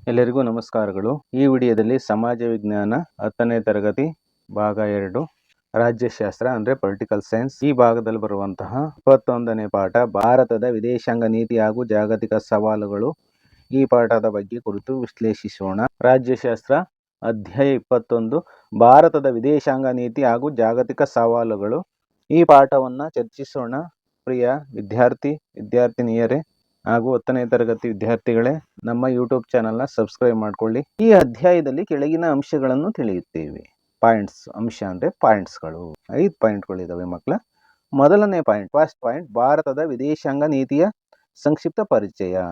ಎಲ್ಲರಿಗೂ ನಮಸ್ಕಾರಗಳು. ಈ ವಿಡಿಯೋದಲ್ಲಿ ಸಮಾಜ ವಿಜ್ಞಾನ 10ನೇ ತರಗತಿ ಭಾಗ 2 ರಾಜ್ಯಶಾಸ್ತ್ರ ಅಂದರೆ ಪೊಲಿಟಿಕಲ್ ಸೈನ್ಸ್ ಈ ಭಾಗದಲ್ಲಿ ಬರುವಂತಹ 21ನೇ ಪಾಠ ಭಾರತದ ವಿದೇಶಾಂಗ ನೀತಿ ಹಾಗೂ ಜಾಗತಿಕ ಸವಾಲುಗಳು ಈ ಪಾಠದ ಬಗ್ಗೆ ಕುರಿತು ವಿಶ್ಲೇಷಿಸೋಣ. ರಾಜ್ಯಶಾಸ್ತ್ರ ಅಧ್ಯಾಯ 21 ಭಾರತದ ವಿದೇಶಾಂಗ ನೀತಿ ಹಾಗೂ ಜಾಗತಿಕ ಸವಾಲುಗಳು. ಈ ಪಾಠವನ್ನು ಚರ್ಚಿಸೋಣ. ಪ್ರಿಯ ವಿದ್ಯಾರ್ಥಿನಿಯರೇ ಹಾಗೂ 10ನೇ ತರಗತಿ ವಿದ್ಯಾರ್ಥಿಗಳೇ, ನಮ್ಮ ಯೂಟ್ಯೂಬ್ ಚಾನಲ್ನ ಸಬ್ಸ್ಕ್ರೈಬ್ ಮಾಡಿಕೊಳ್ಳಿ. ಈ ಅಧ್ಯಾಯದಲ್ಲಿ ಕೆಳಗಿನ ಅಂಶಗಳನ್ನು ತಿಳಿಯುತ್ತೇವೆ. ಪಾಯಿಂಟ್ಸ್, ಅಂಶ ಅಂದರೆ ಪಾಯಿಂಟ್ಸ್ಗಳು. 5 ಪಾಯಿಂಟ್ಗಳಿದ್ದಾವೆ ಮಕ್ಕಳ. ಮೊದಲನೇ ಪಾಯಿಂಟ್, ಫಸ್ಟ್ ಪಾಯಿಂಟ್, ಭಾರತದ ವಿದೇಶಾಂಗ ನೀತಿಯ ಸಂಕ್ಷಿಪ್ತ ಪರಿಚಯ.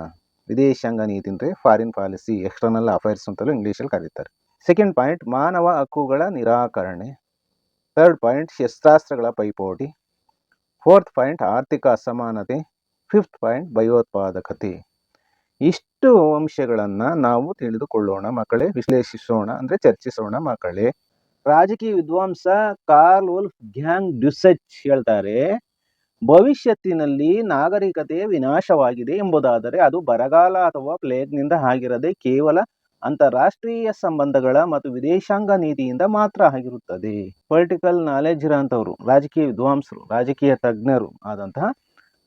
ವಿದೇಶಾಂಗ ನೀತಿ ಅಂದರೆ ಫಾರಿನ್ ಪಾಲಿಸಿ, ಎಕ್ಸ್ಟರ್ನಲ್ ಅಫೈರ್ಸ್ ಅಂತಲೂ ಇಂಗ್ಲೀಷಲ್ಲಿ ಕರೀತಾರೆ. ಸೆಕೆಂಡ್ ಪಾಯಿಂಟ್, ಮಾನವ ಹಕ್ಕುಗಳ ನಿರಾಕರಣೆ. ಥರ್ಡ್ ಪಾಯಿಂಟ್, ಶಸ್ತ್ರಾಸ್ತ್ರಗಳ ಪೈಪೋಟಿ. ಫೋರ್ತ್ ಪಾಯಿಂಟ್, ಆರ್ಥಿಕ ಅಸಮಾನತೆ. ಫಿಫ್ತ್ ಪಾಯಿಂಟ್, ಭಯೋತ್ಪಾದಕತೆ. ಇಷ್ಟು ಅಂಶಗಳನ್ನು ನಾವು ತಿಳಿದುಕೊಳ್ಳೋಣ ಮಕ್ಕಳೇ, ವಿಶ್ಲೇಷಿಸೋಣ ಅಂದರೆ ಚರ್ಚಿಸೋಣ ಮಕ್ಕಳೇ. ರಾಜಕೀಯ ವಿದ್ವಾಂಸ ಕಾರ್ಲ್ ವುಲ್ಫ್ ಗ್ಯಾಂಗ್ ಡ್ಯುಸೆಚ್ ಹೇಳ್ತಾರೆ, ಭವಿಷ್ಯತ್ತಿನಲ್ಲಿ ನಾಗರಿಕತೆ ವಿನಾಶವಾಗಿದೆ ಎಂಬುದಾದರೆ ಅದು ಬರಗಾಲ ಅಥವಾ ಪ್ಲೇಗ್ನಿಂದ ಆಗಿರದೆ ಕೇವಲ ಅಂತಾರಾಷ್ಟ್ರೀಯ ಸಂಬಂಧಗಳ ಮತ್ತು ವಿದೇಶಾಂಗ ನೀತಿಯಿಂದ ಮಾತ್ರ ಆಗಿರುತ್ತದೆ. ಪೊಲಿಟಿಕಲ್ ನಾಲೆಜ್ ಇರೋಂಥವ್ರು, ರಾಜಕೀಯ ವಿದ್ವಾಂಸರು, ರಾಜಕೀಯ ತಜ್ಞರು ಆದಂತಹ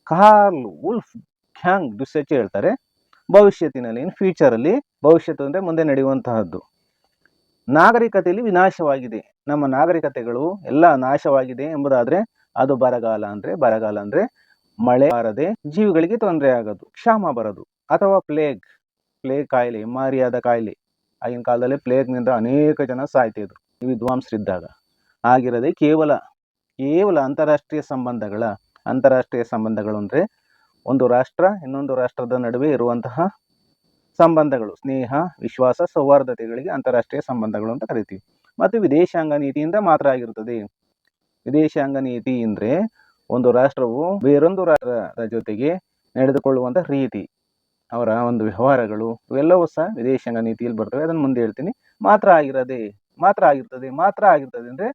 ಕಾರ್ಲ್ ವುಲ್ಫ್ ಗ್ಯಾಂಗ್ ಡ್ಯುಸೆಚ್ ಹೇಳ್ತಾರೆ, ಭವಿಷ್ಯತ್ತಿನಲ್ಲಿ, ಇನ್ ಫ್ಯೂಚರಲ್ಲಿ, ಭವಿಷ್ಯತ್ತು ಅಂದರೆ ಮುಂದೆ ನಡೆಯುವಂತಹದ್ದು, ನಾಗರಿಕತೆಯಲ್ಲಿ ವಿನಾಶವಾಗಿದೆ, ನಮ್ಮ ನಾಗರಿಕತೆಗಳು ಎಲ್ಲ ನಾಶವಾಗಿದೆ ಎಂಬುದಾದರೆ ಅದು ಬರಗಾಲ ಅಂದರೆ ಮಳೆ ಬಾರದೆ ಜೀವಿಗಳಿಗೆ ತೊಂದರೆ ಆಗೋದು, ಕ್ಷಾಮ ಬರೋದು, ಅಥವಾ ಪ್ಲೇಗ್ ಕಾಯಿಲೆ, ಮಾರಿಯಾದ ಕಾಯಿಲೆ. ಆಗಿನ ಕಾಲದಲ್ಲಿ ಪ್ಲೇಗ್ನಿಂದ ಅನೇಕ ಜನ ಸಾಯ್ತಿದ್ರು ಈ ವಿದ್ವಾಂಸರಿದ್ದಾಗ. ಆಗಿರದೆ ಕೇವಲ ಅಂತಾರಾಷ್ಟ್ರೀಯ ಸಂಬಂಧಗಳು ಅಂದರೆ ಒಂದು ರಾಷ್ಟ್ರ ಇನ್ನೊಂದು ರಾಷ್ಟ್ರದ ನಡುವೆ ಇರುವಂತಹ ಸಂಬಂಧಗಳು, ಸ್ನೇಹ, ವಿಶ್ವಾಸ, ಸೌಹಾರ್ದತೆಗಳಿಗೆ ಅಂತಾರಾಷ್ಟ್ರೀಯ ಸಂಬಂಧಗಳು ಅಂತ ಕರಿತೀವಿ. ಮತ್ತು ವಿದೇಶಾಂಗ ನೀತಿಯಿಂದ ಮಾತ್ರ ಆಗಿರುತ್ತದೆ. ವಿದೇಶಾಂಗ ನೀತಿ ಅಂದರೆ ಒಂದು ರಾಷ್ಟ್ರವು ಬೇರೊಂದು ರಾಷ್ಟ್ರದ ಜೊತೆಗೆ ನಡೆದುಕೊಳ್ಳುವಂಥ ರೀತಿ, ಅವರ ಒಂದು ವ್ಯವಹಾರಗಳು, ಇವೆಲ್ಲವೂ ಸಹ ವಿದೇಶಾಂಗ ನೀತಿಯಲ್ಲಿ ಬರ್ತವೆ. ಅದನ್ನು ಮುಂದೆ ಹೇಳ್ತೀನಿ. ಮಾತ್ರ ಆಗಿರ್ತದೆ ಅಂದರೆ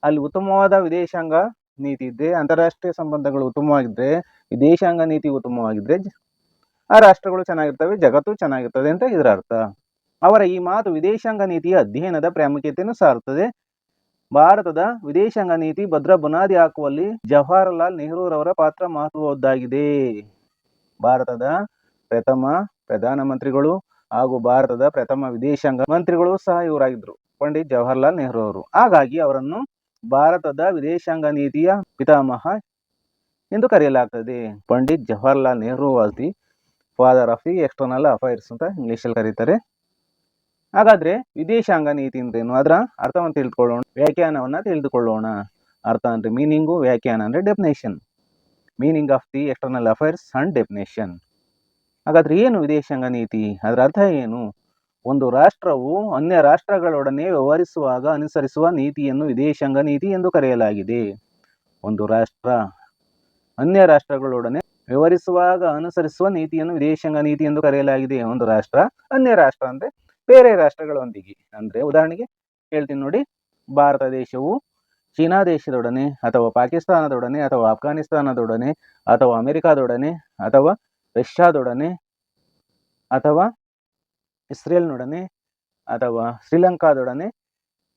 ಅಲ್ಲಿ ಉತ್ತಮವಾದ ವಿದೇಶಾಂಗ ನೀತಿ ಇದ್ದರೆ, ಅಂತಾರಾಷ್ಟ್ರೀಯ ಸಂಬಂಧಗಳು ಉತ್ತಮವಾಗಿದ್ದರೆ, ವಿದೇಶಾಂಗ ನೀತಿ ಉತ್ತಮವಾಗಿದ್ದರೆ ಆ ರಾಷ್ಟ್ರಗಳು ಚೆನ್ನಾಗಿರ್ತವೆ, ಜಗತ್ತು ಚೆನ್ನಾಗಿರ್ತದೆ ಅಂತ ಇದರ ಅರ್ಥ. ಅವರ ಈ ಮಾತು ವಿದೇಶಾಂಗ ನೀತಿಯ ಅಧ್ಯಯನದ ಪ್ರಾಮುಖ್ಯತೆಯನ್ನು ಸಾರುತ್ತದೆ. ಭಾರತದ ವಿದೇಶಾಂಗ ನೀತಿ ಭದ್ರ ಬುನಾದಿ ಹಾಕುವಲ್ಲಿ ಜವಾಹರಲಾಲ್ ನೆಹರೂರವರ ಪಾತ್ರ ಮಹತ್ವದ್ದಾಗಿದೆ. ಭಾರತದ ಪ್ರಥಮ ಪ್ರಧಾನಮಂತ್ರಿಗಳು ಹಾಗೂ ಭಾರತದ ಪ್ರಥಮ ವಿದೇಶಾಂಗ ಮಂತ್ರಿಗಳು ಸಹ ಇವರಾಗಿದ್ದರು, ಪಂಡಿತ್ ಜವಾಹರಲಾಲ್ ನೆಹರು ಅವರು. ಹಾಗಾಗಿ ಅವರನ್ನು ಭಾರತದ ವಿದೇಶಾಂಗ ನೀತಿಯ ಪಿತಾಮಹ ಎಂದು ಕರೆಯಲಾಗ್ತದೆ. Pandit Jawaharlal Nehru was the father of the external affairs ಅಂತ ಇಂಗ್ಲಿಷಲ್ಲಿ ಕರೀತಾರೆ. ಹಾಗಾದ್ರೆ ವಿದೇಶಾಂಗ ನೀತಿ ಅಂದ್ರೇನು, ಅದರ ಅರ್ಥವನ್ನು ತಿಳಿದುಕೊಳ್ಳೋಣ, ವ್ಯಾಖ್ಯಾನವನ್ನು ತಿಳಿದುಕೊಳ್ಳೋಣ. ಅರ್ಥ ಅಂದರೆ ಮೀನಿಂಗು, ವ್ಯಾಖ್ಯಾನ ಅಂದರೆ definition. Meaning of the external affairs and definition. ಹಾಗಾದ್ರೆ ಏನು ವಿದೇಶಾಂಗ ನೀತಿ, ಅದರ ಅರ್ಥ ಏನು? ಒಂದು ರಾಷ್ಟ್ರವು ಅನ್ಯ ರಾಷ್ಟ್ರಗಳೊಡನೆ ವ್ಯವಹರಿಸುವಾಗ ಅನುಸರಿಸುವ ನೀತಿಯನ್ನು ವಿದೇಶಾಂಗ ನೀತಿ ಎಂದು ಕರೆಯಲಾಗಿದೆ. ಒಂದು ರಾಷ್ಟ್ರ ಅನ್ಯ ರಾಷ್ಟ್ರಗಳೊಡನೆ ವ್ಯವಹರಿಸುವಾಗ ಅನುಸರಿಸುವ ನೀತಿಯನ್ನು ವಿದೇಶಾಂಗ ನೀತಿ ಎಂದು ಕರೆಯಲಾಗಿದೆ. ಒಂದು ರಾಷ್ಟ್ರ, ಅನ್ಯ ರಾಷ್ಟ್ರ ಅಂದರೆ ಬೇರೆ ರಾಷ್ಟ್ರಗಳೊಂದಿಗೆ. ಅಂದರೆ ಉದಾಹರಣೆಗೆ ಹೇಳ್ತೀನಿ ನೋಡಿ, ಭಾರತ ದೇಶವು ಚೀನಾ ದೇಶದೊಡನೆ ಅಥವಾ ಪಾಕಿಸ್ತಾನದೊಡನೆ ಅಥವಾ ಅಫ್ಘಾನಿಸ್ತಾನದೊಡನೆ ಅಥವಾ ಅಮೆರಿಕಾದೊಡನೆ ಅಥವಾ ರಷ್ಯಾದೊಡನೆ ಅಥವಾ ಇಸ್ರೇಲ್ನೊಡನೆ ಅಥವಾ ಶ್ರೀಲಂಕಾದೊಡನೆ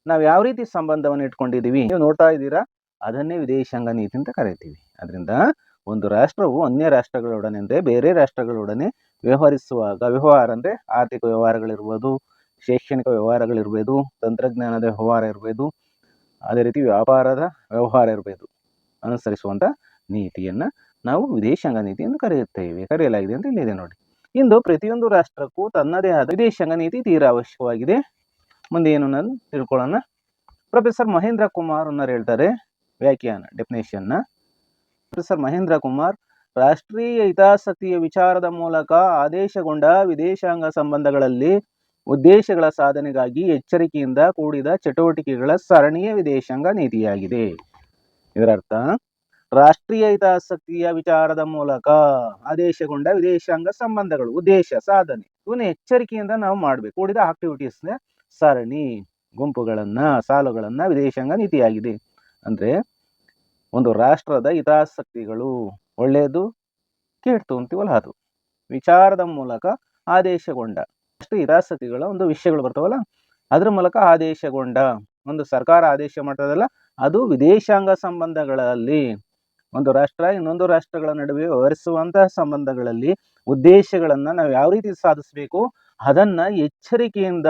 ನಾವು ಯಾವ ರೀತಿ ಸಂಬಂಧವನ್ನು ಇಟ್ಕೊಂಡಿದ್ದೀವಿ ನೀವು ನೋಡ್ತಾ ಇದ್ದೀರಾ, ಅದನ್ನೇ ವಿದೇಶಾಂಗ ನೀತಿ ಅಂತ ಕರಿತೀವಿ. ಅದರಿಂದ ಒಂದು ರಾಷ್ಟ್ರವು ಅನ್ಯ ರಾಷ್ಟ್ರಗಳೊಡನೆ ಅಂದರೆ ಬೇರೆ ರಾಷ್ಟ್ರಗಳೊಡನೆ ವ್ಯವಹರಿಸುವಾಗ, ವ್ಯವಹಾರ ಅಂದರೆ ಆರ್ಥಿಕ ವ್ಯವಹಾರಗಳಿರ್ಬೋದು, ಶೈಕ್ಷಣಿಕ ವ್ಯವಹಾರಗಳಿರ್ಬೋದು, ತಂತ್ರಜ್ಞಾನದ ವ್ಯವಹಾರ ಇರ್ಬೋದು, ಅದೇ ರೀತಿ ವ್ಯಾಪಾರದ ವ್ಯವಹಾರ ಇರಬಹುದು, ಅನುಸರಿಸುವಂಥ ನೀತಿಯನ್ನು ನಾವು ವಿದೇಶಾಂಗ ನೀತಿ ಎಂದು ಕರೆಯಲಾಗಿದೆ ಅಂತ ಇಲ್ಲಿದೆ ನೋಡಿ. ಇಂದು ಪ್ರತಿಯೊಂದು ರಾಷ್ಟ್ರಕ್ಕೂ ತನ್ನದೇ ಆದ ವಿದೇಶಾಂಗ ನೀತಿ ತೀರಾ ಅವಶ್ಯಕವಾಗಿದೆ. ಮುಂದೆ ಏನು ನಾನು ತಿಳ್ಕೊಳ್ಳೋಣ. ಪ್ರೊಫೆಸರ್ ಮಹೇಂದ್ರ ಕುಮಾರ್ ಅನ್ನೋರು ಹೇಳ್ತಾರೆ ವ್ಯಾಖ್ಯಾನ, ಡೆಫಿನೇಷನ್ನ. ಪ್ರೊಫೆಸರ್ ಮಹೇಂದ್ರ ಕುಮಾರ್, ರಾಷ್ಟ್ರೀಯ ಹಿತಾಸಕ್ತಿಯ ವಿಚಾರದ ಮೂಲಕ ಆದೇಶಗೊಂಡ ವಿದೇಶಾಂಗ ಸಂಬಂಧಗಳಲ್ಲಿ ಉದ್ದೇಶಗಳ ಸಾಧನೆಗಾಗಿ ಎಚ್ಚರಿಕೆಯಿಂದ ಕೂಡಿದ ಚಟುವಟಿಕೆಗಳ ಸರಣಿಯ ವಿದೇಶಾಂಗ ನೀತಿಯಾಗಿದೆ. ಇದರರ್ಥ ರಾಷ್ಟ್ರೀಯ ಹಿತಾಸಕ್ತಿಯ ವಿಚಾರದ ಮೂಲಕ ಆದೇಶಗೊಂಡ ವಿದೇಶಾಂಗ ಸಂಬಂಧಗಳು, ಉದ್ದೇಶ, ಸಾಧನೆ, ಇವನ್ನ ಎಚ್ಚರಿಕೆಯಿಂದ ನಾವು ಮಾಡಬೇಕು. ಕೂಡಿದ ಆಕ್ಟಿವಿಟೀಸ್ನ ಸರಣಿ, ಗುಂಪುಗಳನ್ನ, ಸಾಲುಗಳನ್ನ ವಿದೇಶಾಂಗ ನೀತಿಯಾಗಿದೆ. ಅಂದ್ರೆ ಒಂದು ರಾಷ್ಟ್ರದ ಹಿತಾಸಕ್ತಿಗಳು, ಒಳ್ಳೆಯದು ಕೆಟ್ಟು ಅಂತೀವಲ್ಲ ಅದು, ವಿಚಾರದ ಮೂಲಕ ಆದೇಶಗೊಂಡ ಅಷ್ಟು ಹಿತಾಸಕ್ತಿಗಳ ಒಂದು ವಿಷಯಗಳು ಬರ್ತಾವಲ್ಲ, ಅದ್ರ ಮೂಲಕ ಆದೇಶಗೊಂಡ ಒಂದು ಸರ್ಕಾರ ಆದೇಶ ಮಾಡ್ತದಲ್ಲ, ಅದು ವಿದೇಶಾಂಗ ಸಂಬಂಧಗಳಲ್ಲಿ ಒಂದು ರಾಷ್ಟ್ರ ಇನ್ನೊಂದು ರಾಷ್ಟ್ರಗಳ ನಡುವೆ ವ್ಯವಹರಿಸುವಂತಹ ಸಂಬಂಧಗಳಲ್ಲಿ ಉದ್ದೇಶಗಳನ್ನ ನಾವು ಯಾವ ರೀತಿ ಸಾಧಿಸಬೇಕು, ಅದನ್ನ ಎಚ್ಚರಿಕೆಯಿಂದ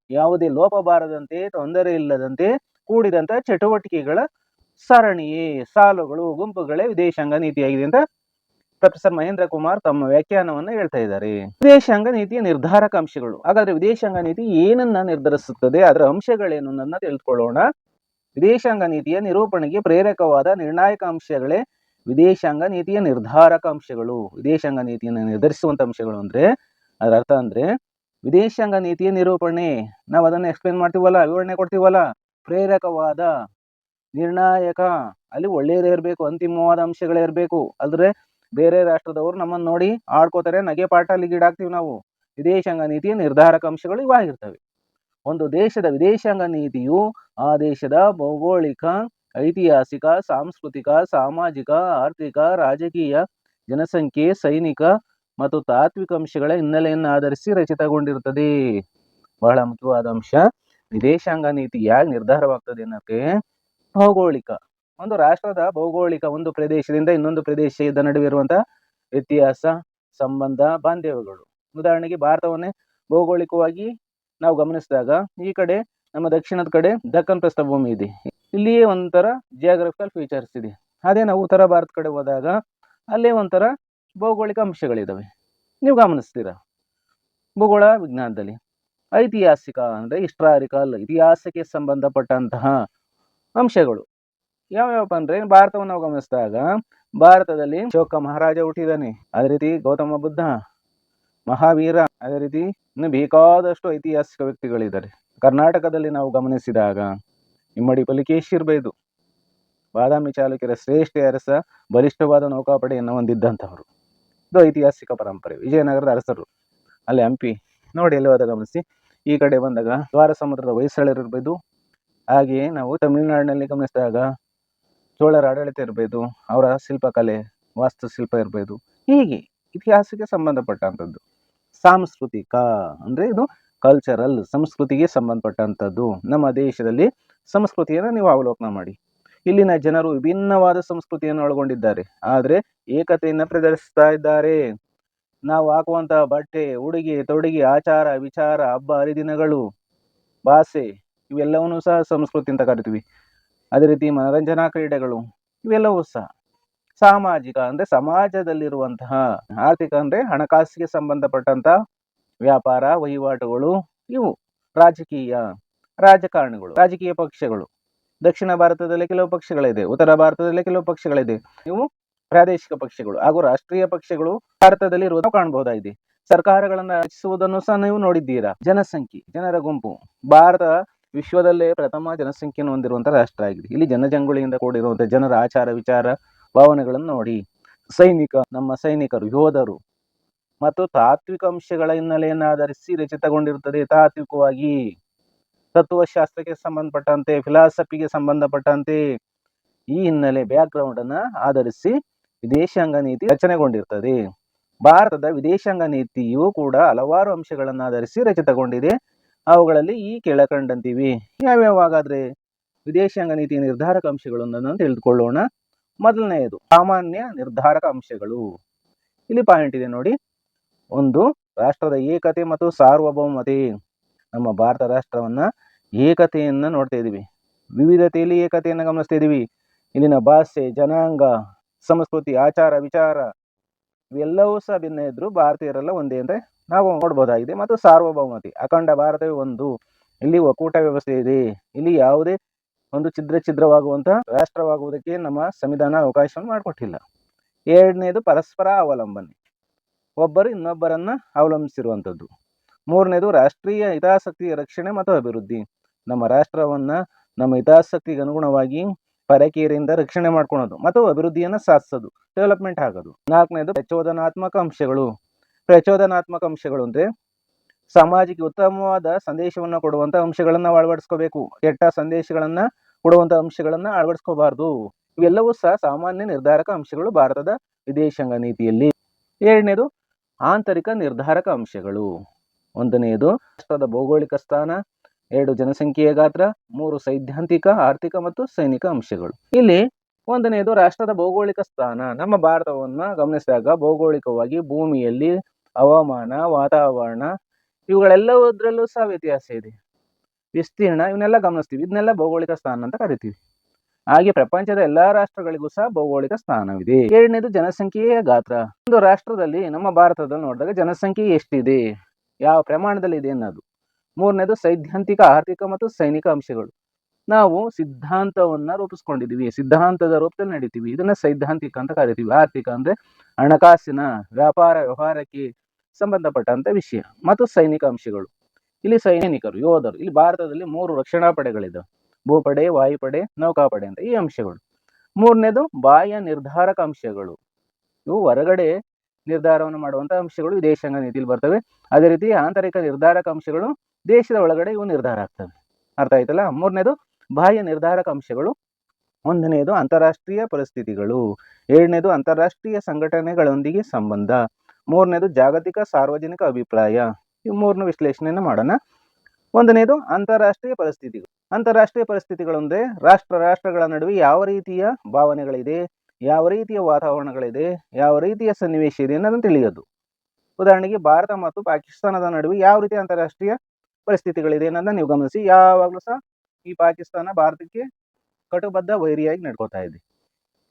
ಯಾವುದೇ ಲೋಪ ಬಾರದಂತೆ, ತೊಂದರೆ ಇಲ್ಲದಂತೆ ಕೂಡಿದಂತಹ ಚಟುವಟಿಕೆಗಳ ಸರಣಿಯೇ, ಸಾಲುಗಳು, ಗುಂಪುಗಳೇ ವಿದೇಶಾಂಗ ನೀತಿಯಾಗಿದೆ ಅಂತ ಪ್ರೊಫೆಸರ್ ಮಹೇಂದ್ರ ಕುಮಾರ್ ತಮ್ಮ ವ್ಯಾಖ್ಯಾನವನ್ನು ಹೇಳ್ತಾ ಇದ್ದಾರೆ. ವಿದೇಶಾಂಗ ನೀತಿಯ ನಿರ್ಧಾರಕ ಅಂಶಗಳು. ಹಾಗಾದ್ರೆ ವಿದೇಶಾಂಗ ನೀತಿ ಏನನ್ನ ನಿರ್ಧರಿಸುತ್ತದೆ, ಅದರ ಅಂಶಗಳೇನು ಅನ್ನೋದನ್ನ ತಿಳಿದುಕೊಳ್ಳೋಣ. ವಿದೇಶಾಂಗ ನೀತಿಯ ನಿರೂಪಣೆಗೆ ಪ್ರೇರಕವಾದ ನಿರ್ಣಾಯಕ ಅಂಶಗಳೇ ವಿದೇಶಾಂಗ ನೀತಿಯ ನಿರ್ಧಾರಕ ಅಂಶಗಳು. ವಿದೇಶಾಂಗ ನೀತಿಯನ್ನು ನಿರ್ಧರಿಸುವಂತ ಅಂಶಗಳು ಅಂದ್ರೆ ಅದರ ಅರ್ಥ ಅಂದ್ರೆ ವಿದೇಶಾಂಗ ನೀತಿಯ ನಿರೂಪಣೆ, ನಾವು ಅದನ್ನ ಎಕ್ಸ್ಪ್ಲೇನ್ ಮಾಡ್ತೀವಲ್ಲ, ವಿವರಣೆ ಕೊಡ್ತೀವಲ್ಲ, ಪ್ರೇರಕವಾದ, ನಿರ್ಣಾಯಕ, ಅಲ್ಲಿ ಒಳ್ಳೆಯದೇ ಇರಬೇಕು, ಅಂತಿಮವಾದ ಅಂಶಗಳೇ ಇರಬೇಕು. ಅಲ್ದ್ರೆ ಬೇರೆ ರಾಷ್ಟ್ರದವರು ನಮ್ಮನ್ನು ನೋಡಿ ಆಡ್ಕೋತಾರೆ, ನಗೆ ಪಾಠ ಅಲ್ಲಿ ಗೀಡಾಗ್ತೀವಿ ನಾವು. ವಿದೇಶಾಂಗ ನೀತಿಯ ನಿರ್ಧಾರಕ ಅಂಶಗಳು ಇವಾಗಿರ್ತವೆ. ಒಂದು ದೇಶದ ವಿದೇಶಾಂಗ ನೀತಿಯು ಆ ದೇಶದ ಭೌಗೋಳಿಕ, ಐತಿಹಾಸಿಕ, ಸಾಂಸ್ಕೃತಿಕ, ಸಾಮಾಜಿಕ, ಆರ್ಥಿಕ, ರಾಜಕೀಯ, ಜನಸಂಖ್ಯೆ, ಸೈನಿಕ ಮತ್ತು ತಾತ್ವಿಕ ಅಂಶಗಳ ಹಿನ್ನೆಲೆಯನ್ನು ಆಧರಿಸಿ ರಚಿತಗೊಂಡಿರುತ್ತದೆ. ಬಹಳ ಮುಖ್ಯವಾದ ಅಂಶ. ವಿದೇಶಾಂಗ ನೀತಿ ಯಾಕೆ ನಿರ್ಧಾರವಾಗ್ತದೆ ಅನ್ನೋಕೆ ಭೌಗೋಳಿಕ, ಒಂದು ರಾಷ್ಟ್ರದ ಭೌಗೋಳಿಕ, ಒಂದು ಪ್ರದೇಶದಿಂದ ಇನ್ನೊಂದು ಪ್ರದೇಶದ ನಡುವೆ ಇರುವಂತಹ ವ್ಯತ್ಯಾಸ, ಸಂಬಂಧ, ಬಾಂಧವ್ಯಗಳು. ಉದಾಹರಣೆಗೆ ಭಾರತವನ್ನೇ ಭೌಗೋಳಿಕವಾಗಿ ನಾವು ಗಮನಿಸಿದಾಗ, ಈ ಕಡೆ ನಮ್ಮ ದಕ್ಷಿಣದ ಕಡೆ ದಕ್ಕನ್ ಪ್ರಸ್ಥಭೂಮಿ ಇದೆ, ಇಲ್ಲಿಯೇ ಒಂಥರ ಜಿಯೋಗ್ರಫಿಕಲ್ ಫೀಚರ್ಸ್ ಇದೆ. ಅದೇ ನಾವು ಉತ್ತರ ಭಾರತ ಕಡೆ ಹೋದಾಗ ಅಲ್ಲೇ ಒಂಥರ ಭೌಗೋಳಿಕ ಅಂಶಗಳಿದಾವೆ, ನೀವು ಗಮನಿಸ್ತೀರಾ ಭೂಗೋಳ ವಿಜ್ಞಾನದಲ್ಲಿ. ಐತಿಹಾಸಿಕ ಅಂದ್ರೆ ಹಿಸ್ಟಾರಿಕಲ್, ಇತಿಹಾಸಕ್ಕೆ ಸಂಬಂಧಪಟ್ಟಂತಹ ಅಂಶಗಳು ಯಾವ್ಯಾವಪ್ಪ ಅಂದ್ರೆ, ಭಾರತವನ್ನು ನಾವು ಗಮನಿಸಿದಾಗ ಭಾರತದಲ್ಲಿ ಅಶೋಕ ಮಹಾರಾಜ ಹುಟ್ಟಿದಾನೆ, ಅದೇ ರೀತಿ ಗೌತಮ ಬುದ್ಧ, ಮಹಾವೀರ, ಅದೇ ರೀತಿ ಇನ್ನು ಬೇಕಾದಷ್ಟು ಐತಿಹಾಸಿಕ ವ್ಯಕ್ತಿಗಳಿದ್ದಾರೆ. ಕರ್ನಾಟಕದಲ್ಲಿ ನಾವು ಗಮನಿಸಿದಾಗ ಇಮ್ಮಡಿ ಪುಲಿಕೇಶಿ ಇರಬಹುದು, ಬಾದಾಮಿ ಚಾಲುಕ್ಯರ ಶ್ರೇಷ್ಠ ಅರಸ, ಬಲಿಷ್ಠವಾದ ನೌಕಾಪಡೆಯನ್ನು ಹೊಂದಿದ್ದಂಥವರು. ಇದು ಐತಿಹಾಸಿಕ ಪರಂಪರೆ. ವಿಜಯನಗರದ ಅರಸರು, ಅಲ್ಲಿ ಹಂಪಿ ನೋಡಿ, ಎಲ್ಲಿ ಹೋದಾಗ ಗಮನಿಸಿ. ಈ ಕಡೆ ಬಂದಾಗ ದ್ವಾರ ಸಮುದ್ರದ ಹೊಯ್ಸಳರು ಇರ್ಬೋದು. ಹಾಗೆಯೇ ನಾವು ತಮಿಳುನಾಡಿನಲ್ಲಿ ಗಮನಿಸಿದಾಗ ಚೋಳರ ಆಡಳಿತ ಇರಬಹುದು, ಅವರ ಶಿಲ್ಪಕಲೆ, ವಾಸ್ತುಶಿಲ್ಪ ಇರಬಹುದು. ಹೀಗೆ ಇತಿಹಾಸಕ್ಕೆ ಸಂಬಂಧಪಟ್ಟಂಥದ್ದು. ಸಾಂಸ್ಕೃತಿಕ ಅಂದ್ರೆ ಇದು ಕಲ್ಚರಲ್, ಸಂಸ್ಕೃತಿಗೆ ಸಂಬಂಧಪಟ್ಟಂಥದ್ದು. ನಮ್ಮ ದೇಶದಲ್ಲಿ ಸಂಸ್ಕೃತಿಯನ್ನು ನೀವು ಅವಲೋಕನ ಮಾಡಿ. ಇಲ್ಲಿನ ಜನರು ವಿಭಿನ್ನವಾದ ಸಂಸ್ಕೃತಿಯನ್ನು ಒಳಗೊಂಡಿದ್ದಾರೆ, ಆದರೆ ಏಕತೆಯನ್ನು ಪ್ರದರ್ಶಿಸ್ತಾ ಇದ್ದಾರೆ. ನಾವು ಹಾಕುವಂತಹ ಬಟ್ಟೆ, ಉಡುಗೆ ತೊಡುಗೆ, ಆಚಾರ ವಿಚಾರ, ಹಬ್ಬ ಹರಿದಿನಗಳು, ಭಾಷೆ, ಇವೆಲ್ಲವನ್ನೂ ಸಹ ಸಂಸ್ಕೃತಿ ಅಂತ ಕರಿತೀವಿ. ಅದೇ ರೀತಿ ಮನರಂಜನಾ ಕ್ರೀಡೆಗಳು, ಇವೆಲ್ಲವೂ ಸಹ. ಸಾಮಾಜಿಕ ಅಂದ್ರೆ ಸಮಾಜದಲ್ಲಿರುವಂತಹ, ಆರ್ಥಿಕ ಅಂದ್ರೆ ಹಣಕಾಸಿಗೆ ಸಂಬಂಧಪಟ್ಟಂತಹ ವ್ಯಾಪಾರ ವಹಿವಾಟುಗಳು ಇವು. ರಾಜಕೀಯ, ರಾಜಕಾರಣಿಗಳು, ರಾಜಕೀಯ ಪಕ್ಷಗಳು. ದಕ್ಷಿಣ ಭಾರತದಲ್ಲಿ ಕೆಲವು ಪಕ್ಷಗಳಿದೆ, ಉತ್ತರ ಭಾರತದಲ್ಲಿ ಕೆಲವು ಪಕ್ಷಗಳಿದೆ. ಇವು ಪ್ರಾದೇಶಿಕ ಪಕ್ಷಗಳು ಹಾಗೂ ರಾಷ್ಟ್ರೀಯ ಪಕ್ಷಗಳು ಭಾರತದಲ್ಲಿ ಇರುವುದು ಕಾಣಬಹುದಾಗಿದೆ. ಸರ್ಕಾರಗಳನ್ನು ರಚಿಸುವುದನ್ನು ಸಹ ನೀವು ನೋಡಿದ್ದೀರಾ. ಜನಸಂಖ್ಯೆ, ಜನರ ಗುಂಪು. ಭಾರತ ವಿಶ್ವದಲ್ಲೇ ಪ್ರಥಮ ಜನಸಂಖ್ಯೆಯನ್ನು ಹೊಂದಿರುವಂತಹ ರಾಷ್ಟ್ರ ಆಗಿದೆ. ಇಲ್ಲಿ ಜನಜಂಗುಳಿಯಿಂದ ಕೂಡಿರುವಂತಹ ಜನರ ಆಚಾರ ವಿಚಾರ ಭಾವನೆಗಳನ್ನು ನೋಡಿ. ಸೈನಿಕ, ನಮ್ಮ ಸೈನಿಕರು, ಯೋಧರು ಮತ್ತು ತಾತ್ವಿಕ ಅಂಶಗಳ ಹಿನ್ನೆಲೆಯನ್ನು ಆಧರಿಸಿ ರಚಿತಗೊಂಡಿರುತ್ತದೆ. ತಾತ್ವಿಕವಾಗಿ, ತತ್ವಶಾಸ್ತ್ರಕ್ಕೆ ಸಂಬಂಧಪಟ್ಟಂತೆ, ಫಿಲಾಸಫಿಗೆ ಸಂಬಂಧಪಟ್ಟಂತೆ ಈ ಹಿನ್ನೆಲೆ ಬ್ಯಾಕ್ ಗ್ರೌಂಡ್ ಅನ್ನ ಆಧರಿಸಿ ವಿದೇಶಾಂಗ ನೀತಿ ರಚನೆಗೊಂಡಿರ್ತದೆ. ಭಾರತದ ವಿದೇಶಾಂಗ ನೀತಿಯು ಕೂಡ ಹಲವಾರು ಅಂಶಗಳನ್ನು ಆಧರಿಸಿ ರಚಿತಗೊಂಡಿದೆ. ಅವುಗಳಲ್ಲಿ ಈ ಕೆಳಕಂಡಂತಿವೆ. ಯಾವ್ಯಾವ ಹಾಗಾದ್ರೆ ವಿದೇಶಾಂಗ ನೀತಿಯ ನಿರ್ಧಾರಕ ಅಂಶಗಳು ಅನ್ನೋದನ್ನು ತಿಳಿದುಕೊಳ್ಳೋಣ. ಮೊದಲನೆಯದು ಸಾಮಾನ್ಯ ನಿರ್ಧಾರಕ ಅಂಶಗಳು. ಇಲ್ಲಿ ಪಾಯಿಂಟ್ ಇದೆ ನೋಡಿ. ಒಂದು, ರಾಷ್ಟ್ರದ ಏಕತೆ ಮತ್ತು ಸಾರ್ವಭೌಮತೆ. ನಮ್ಮ ಭಾರತ ರಾಷ್ಟ್ರವನ್ನ ಏಕತೆಯನ್ನ ನೋಡ್ತಾ ಇದೀವಿ, ವಿವಿಧತೆಯಲ್ಲಿ ಏಕತೆಯನ್ನು ಗಮನಿಸ್ತಾ ಇದೀವಿ. ಇಲ್ಲಿನ ಭಾಷೆ, ಜನಾಂಗ, ಸಂಸ್ಕೃತಿ, ಆಚಾರ ವಿಚಾರ ಇವೆಲ್ಲವೂ ಸಹ ಭಿನ್ನ ಇದ್ರು ಭಾರತೀಯರೆಲ್ಲ ಒಂದೇ ಅಂದ್ರೆ ನಾವು ನೋಡ್ಬೋದಾಗಿದೆ. ಮತ್ತು ಸಾರ್ವಭೌಮತೆ, ಅಖಂಡ ಭಾರತವೇ ಒಂದು, ಇಲ್ಲಿ ಒಕ್ಕೂಟ ವ್ಯವಸ್ಥೆ ಇದೆ, ಇಲ್ಲಿ ಯಾವುದೇ ಒಂದು ಛಿದ್ರವಾಗುವಂತಹ ರಾಷ್ಟ್ರವಾಗುವುದಕ್ಕೆ ನಮ್ಮ ಸಂವಿಧಾನ ಅವಕಾಶವನ್ನು ಮಾಡಿಕೊಟ್ಟಿಲ್ಲ. ಎರಡನೇದು ಪರಸ್ಪರ ಅವಲಂಬನೆ, ಒಬ್ಬರು ಇನ್ನೊಬ್ಬರನ್ನ ಅವಲಂಬಿಸಿರುವಂಥದ್ದು. ಮೂರನೇದು ರಾಷ್ಟ್ರೀಯ ಹಿತಾಸಕ್ತಿಯ ರಕ್ಷಣೆ ಮತ್ತು ಅಭಿವೃದ್ಧಿ. ನಮ್ಮ ರಾಷ್ಟ್ರವನ್ನ ನಮ್ಮ ಹಿತಾಸಕ್ತಿಗೆ ಅನುಗುಣವಾಗಿ ಪರಕೀಯರಿಂದ ರಕ್ಷಣೆ ಮಾಡ್ಕೊಳೋದು ಮತ್ತು ಅಭಿವೃದ್ಧಿಯನ್ನು ಸಾಧಿಸೋದು, ಡೆವಲಪ್ಮೆಂಟ್ ಆಗೋದು. ನಾಲ್ಕನೇದು ಪ್ರಚೋದನಾತ್ಮಕ ಅಂಶಗಳು. ಪ್ರಚೋದನಾತ್ಮಕ ಅಂಶಗಳು ಅಂದ್ರೆ ಸಮಾಜಕ್ಕೆ ಉತ್ತಮವಾದ ಸಂದೇಶವನ್ನು ಕೊಡುವಂತ ಅಂಶಗಳನ್ನ ಅಳವಡಿಸ್ಕೋಬೇಕು, ಕೆಟ್ಟ ಸಂದೇಶಗಳನ್ನ ಕೊಡುವಂತ ಅಂಶಗಳನ್ನ ಅಳವಡಿಸ್ಕೋಬಾರ್ದು. ಇವೆಲ್ಲವೂ ಸಹ ಸಾಮಾನ್ಯ ನಿರ್ಧಾರಕ ಅಂಶಗಳು ಭಾರತದ ವಿದೇಶಾಂಗ ನೀತಿಯಲ್ಲಿ. ಎರಡನೇದು ಆಂತರಿಕ ನಿರ್ಧಾರಕ ಅಂಶಗಳು. ಒಂದನೆಯದು ರಾಷ್ಟ್ರದ ಭೌಗೋಳಿಕ ಸ್ಥಾನ, 2 ಜನಸಂಖ್ಯೆಯ ಗಾತ್ರ, 3 ಸೈದ್ಧಾಂತಿಕ, ಆರ್ಥಿಕ ಮತ್ತು ಸೈನಿಕ ಅಂಶಗಳು. ಇಲ್ಲಿ ಒಂದನೆಯದು ರಾಷ್ಟ್ರದ ಭೌಗೋಳಿಕ ಸ್ಥಾನ. ನಮ್ಮ ಭಾರತವನ್ನ ಗಮನಿಸಿದಾಗ ಭೌಗೋಳಿಕವಾಗಿ ಭೂಮಿಯಲ್ಲಿ ಹವಾಮಾನ, ವಾತಾವರಣ ಇವುಗಳೆಲ್ಲದರಲ್ಲೂ ಸಹ ವ್ಯತ್ಯಾಸ ಇದೆ. ವಿಸ್ತೀರ್ಣ ಇವನ್ನೆಲ್ಲ ಗಮನಿಸ್ತೀವಿ. ಇದನ್ನೆಲ್ಲ ಭೌಗೋಳಿಕ ಸ್ಥಾನ ಅಂತ ಕರಿತೀವಿ. ಹಾಗೆ ಪ್ರಪಂಚದ ಎಲ್ಲಾ ರಾಷ್ಟ್ರಗಳಿಗೂ ಸಹ ಭೌಗೋಳಿಕ ಸ್ಥಾನವಿದೆ. ಎರಡನೇದು ಜನಸಂಖ್ಯೆಯ ಗಾತ್ರ. ಒಂದು ರಾಷ್ಟ್ರದಲ್ಲಿ ನಮ್ಮ ಭಾರತದಲ್ಲಿ ನೋಡಿದಾಗ ಜನಸಂಖ್ಯೆ ಎಷ್ಟಿದೆ, ಯಾವ ಪ್ರಮಾಣದಲ್ಲಿ ಇದೆ ಅನ್ನೋದು. ಮೂರನೇದು ಸೈದ್ಧಾಂತಿಕ, ಆರ್ಥಿಕ ಮತ್ತು ಸೈನಿಕ ಅಂಶಗಳು. ನಾವು ಸಿದ್ಧಾಂತವನ್ನ ರೂಪಿಸ್ಕೊಂಡಿದೀವಿ, ಸಿದ್ಧಾಂತದ ರೂಪದಲ್ಲಿ ನಡೀತೀವಿ, ಇದನ್ನ ಸೈದ್ಧಾಂತಿಕ ಅಂತ ಕರಿತೀವಿ. ಆರ್ಥಿಕ ಅಂದ್ರೆ ಹಣಕಾಸಿನ ವ್ಯವಹಾರಕ್ಕೆ ಸಂಬಂಧಪಟ್ಟಂತ ವಿಷಯ. ಮತ್ತು ಸೈನಿಕ ಅಂಶಗಳು, ಇಲ್ಲಿ ಸೈನಿಕರು, ಯೋಧರು. ಇಲ್ಲಿ ಭಾರತದಲ್ಲಿ 3 ರಕ್ಷಣಾ ಪಡೆಗಳಿದ್ದಾವೆ: ಭೂಪಡೆ, ವಾಯುಪಡೆ, ನೌಕಾಪಡೆ ಅಂತ ಈ ಅಂಶಗಳು. ಮೂರನೇದು ಬಾಹ್ಯ ನಿರ್ಧಾರಕ ಅಂಶಗಳು. ಇವು ಹೊರಗಡೆ ನಿರ್ಧಾರವನ್ನು ಮಾಡುವಂತಹ ಅಂಶಗಳು ವಿದೇಶಾಂಗ ನೀತಿಯಲ್ಲಿ ಬರ್ತವೆ. ಅದೇ ರೀತಿ ಆಂತರಿಕ ನಿರ್ಧಾರಕ ಅಂಶಗಳು ದೇಶದ ಒಳಗಡೆ ಇವು ನಿರ್ಧಾರ ಆಗ್ತವೆ. ಅರ್ಥ ಆಯ್ತಲ್ಲ. ಮೂರನೇದು ಬಾಹ್ಯ ನಿರ್ಧಾರಕ ಅಂಶಗಳು. ಒಂದನೆಯದು ಅಂತಾರಾಷ್ಟ್ರೀಯ ಪರಿಸ್ಥಿತಿಗಳು, ಎರಡನೇದು ಅಂತಾರಾಷ್ಟ್ರೀಯ ಸಂಘಟನೆಗಳೊಂದಿಗೆ ಸಂಬಂಧ, ಮೂರನೇದು ಜಾಗತಿಕ ಸಾರ್ವಜನಿಕ ಅಭಿಪ್ರಾಯ. ಇವು ಮೂರನ್ನು ವಿಶ್ಲೇಷಣೆಯನ್ನು ಮಾಡೋಣ. ಒಂದನೇದು ಅಂತಾರಾಷ್ಟ್ರೀಯ ಪರಿಸ್ಥಿತಿಗಳು. ಅಂತಾರಾಷ್ಟ್ರೀಯ ಪರಿಸ್ಥಿತಿಗಳು ಅಂದ್ರೆ ರಾಷ್ಟ್ರಗಳ ನಡುವೆ ಯಾವ ರೀತಿಯ ಭಾವನೆಗಳಿದೆ, ಯಾವ ರೀತಿಯ ವಾತಾವರಣಗಳಿದೆ, ಯಾವ ರೀತಿಯ ಸನ್ನಿವೇಶ ಇದೆ ಅನ್ನೋದನ್ನು ತಿಳಿಯೋದು. ಉದಾಹರಣೆಗೆ ಭಾರತ ಮತ್ತು ಪಾಕಿಸ್ತಾನದ ನಡುವೆ ಯಾವ ರೀತಿಯ ಅಂತಾರಾಷ್ಟ್ರೀಯ ಪರಿಸ್ಥಿತಿಗಳಿದೆ ಅನ್ನೋದನ್ನ ನೀವು ಗಮನಿಸಿ. ಯಾವಾಗಲೂ ಸಹ ಈ ಪಾಕಿಸ್ತಾನ ಭಾರತಕ್ಕೆ ಕಟುಬದ್ಧ ವೈರಿಯಾಗಿ ನಡ್ಕೋತಾ ಇದೆ.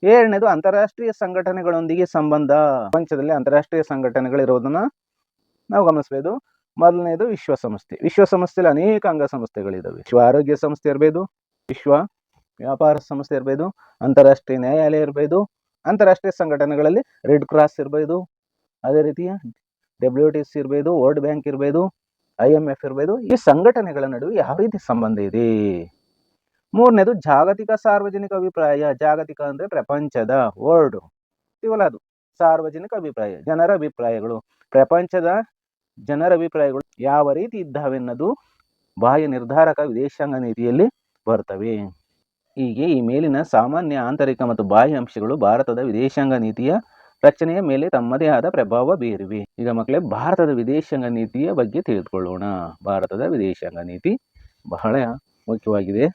ಎರಡನೇದು ಅಂತಾರಾಷ್ಟ್ರೀಯ ಸಂಘಟನೆಗಳೊಂದಿಗೆ ಸಂಬಂಧ. ಪ್ರಪಂಚದಲ್ಲಿ ಅಂತಾರಾಷ್ಟ್ರೀಯ ಸಂಘಟನೆಗಳಿರೋದನ್ನ ನಾವು ಗಮನಿಸಬಹುದು. ಮೊದಲನೇದು ವಿಶ್ವಸಂಸ್ಥೆ. ವಿಶ್ವಸಂಸ್ಥೆಯಲ್ಲಿ ಅನೇಕ ಅಂಗ ಸಂಸ್ಥೆಗಳಿದ್ದಾವೆ. ವಿಶ್ವ ಆರೋಗ್ಯ ಸಂಸ್ಥೆ ಇರಬಹುದು, ವಿಶ್ವ ವ್ಯಾಪಾರ ಸಂಸ್ಥೆ ಇರಬಹುದು, ಅಂತಾರಾಷ್ಟ್ರೀಯ ನ್ಯಾಯಾಲಯ ಇರಬಹುದು, ಅಂತಾರಾಷ್ಟ್ರೀಯ ಸಂಘಟನೆಗಳಲ್ಲಿ ರೆಡ್ ಕ್ರಾಸ್ ಇರಬಹುದು, ಅದೇ ರೀತಿಯ WTC ಇರಬಹುದು, ವರ್ಲ್ಡ್ ಬ್ಯಾಂಕ್ ಇರಬಹುದು, IMF ಇರಬಹುದು. ಈ ಸಂಘಟನೆಗಳ ನಡುವೆ ಯಾವ ರೀತಿ ಸಂಬಂಧ ಇದೆ. ಮೂರನೇದು ಜಾಗತಿಕ ಸಾರ್ವಜನಿಕ ಅಭಿಪ್ರಾಯ. ಜಾಗತಿಕ ಅಂದ್ರೆ ಪ್ರಪಂಚದ, ವರ್ಲ್ಡ್ ಇವಲ್ಲ, ಅದು ಸಾರ್ವಜನಿಕ ಅಭಿಪ್ರಾಯ, ಜನರ ಅಭಿಪ್ರಾಯಗಳು. ಪ್ರಪಂಚದ ಜನರ ಅಭಿಪ್ರಾಯಗಳು ಯಾವ ರೀತಿ ಇದ್ದಾವೆ ಅನ್ನೋದು ಬಾಹ್ಯ ನಿರ್ಧಾರಕ ವಿದೇಶಾಂಗ ನೀತಿಯಲ್ಲಿ ಬರ್ತವೆ. ಹೀಗೆ ಈ ಮೇಲಿನ ಸಾಮಾನ್ಯ ಆಂತರಿಕ ಮತ್ತು ಬಾಹ್ಯ ಅಂಶಗಳು ಭಾರತದ ವಿದೇಶಾಂಗ ನೀತಿಯ ರಚನೆಯ ಮೇಲೆ ತಮ್ಮದೇ ಆದ ಪ್ರಭಾವ ಬೀರಿವೆ. ಈಗ ಮಕ್ಕಳೇ, ಭಾರತದ ವಿದೇಶಾಂಗ ನೀತಿಯ ಬಗ್ಗೆ ತಿಳಿದುಕೊಳ್ಳೋಣ. ಭಾರತದ ವಿದೇಶಾಂಗ ನೀತಿ ಬಹಳ ಮುಖ್ಯವಾಗಿದೆ,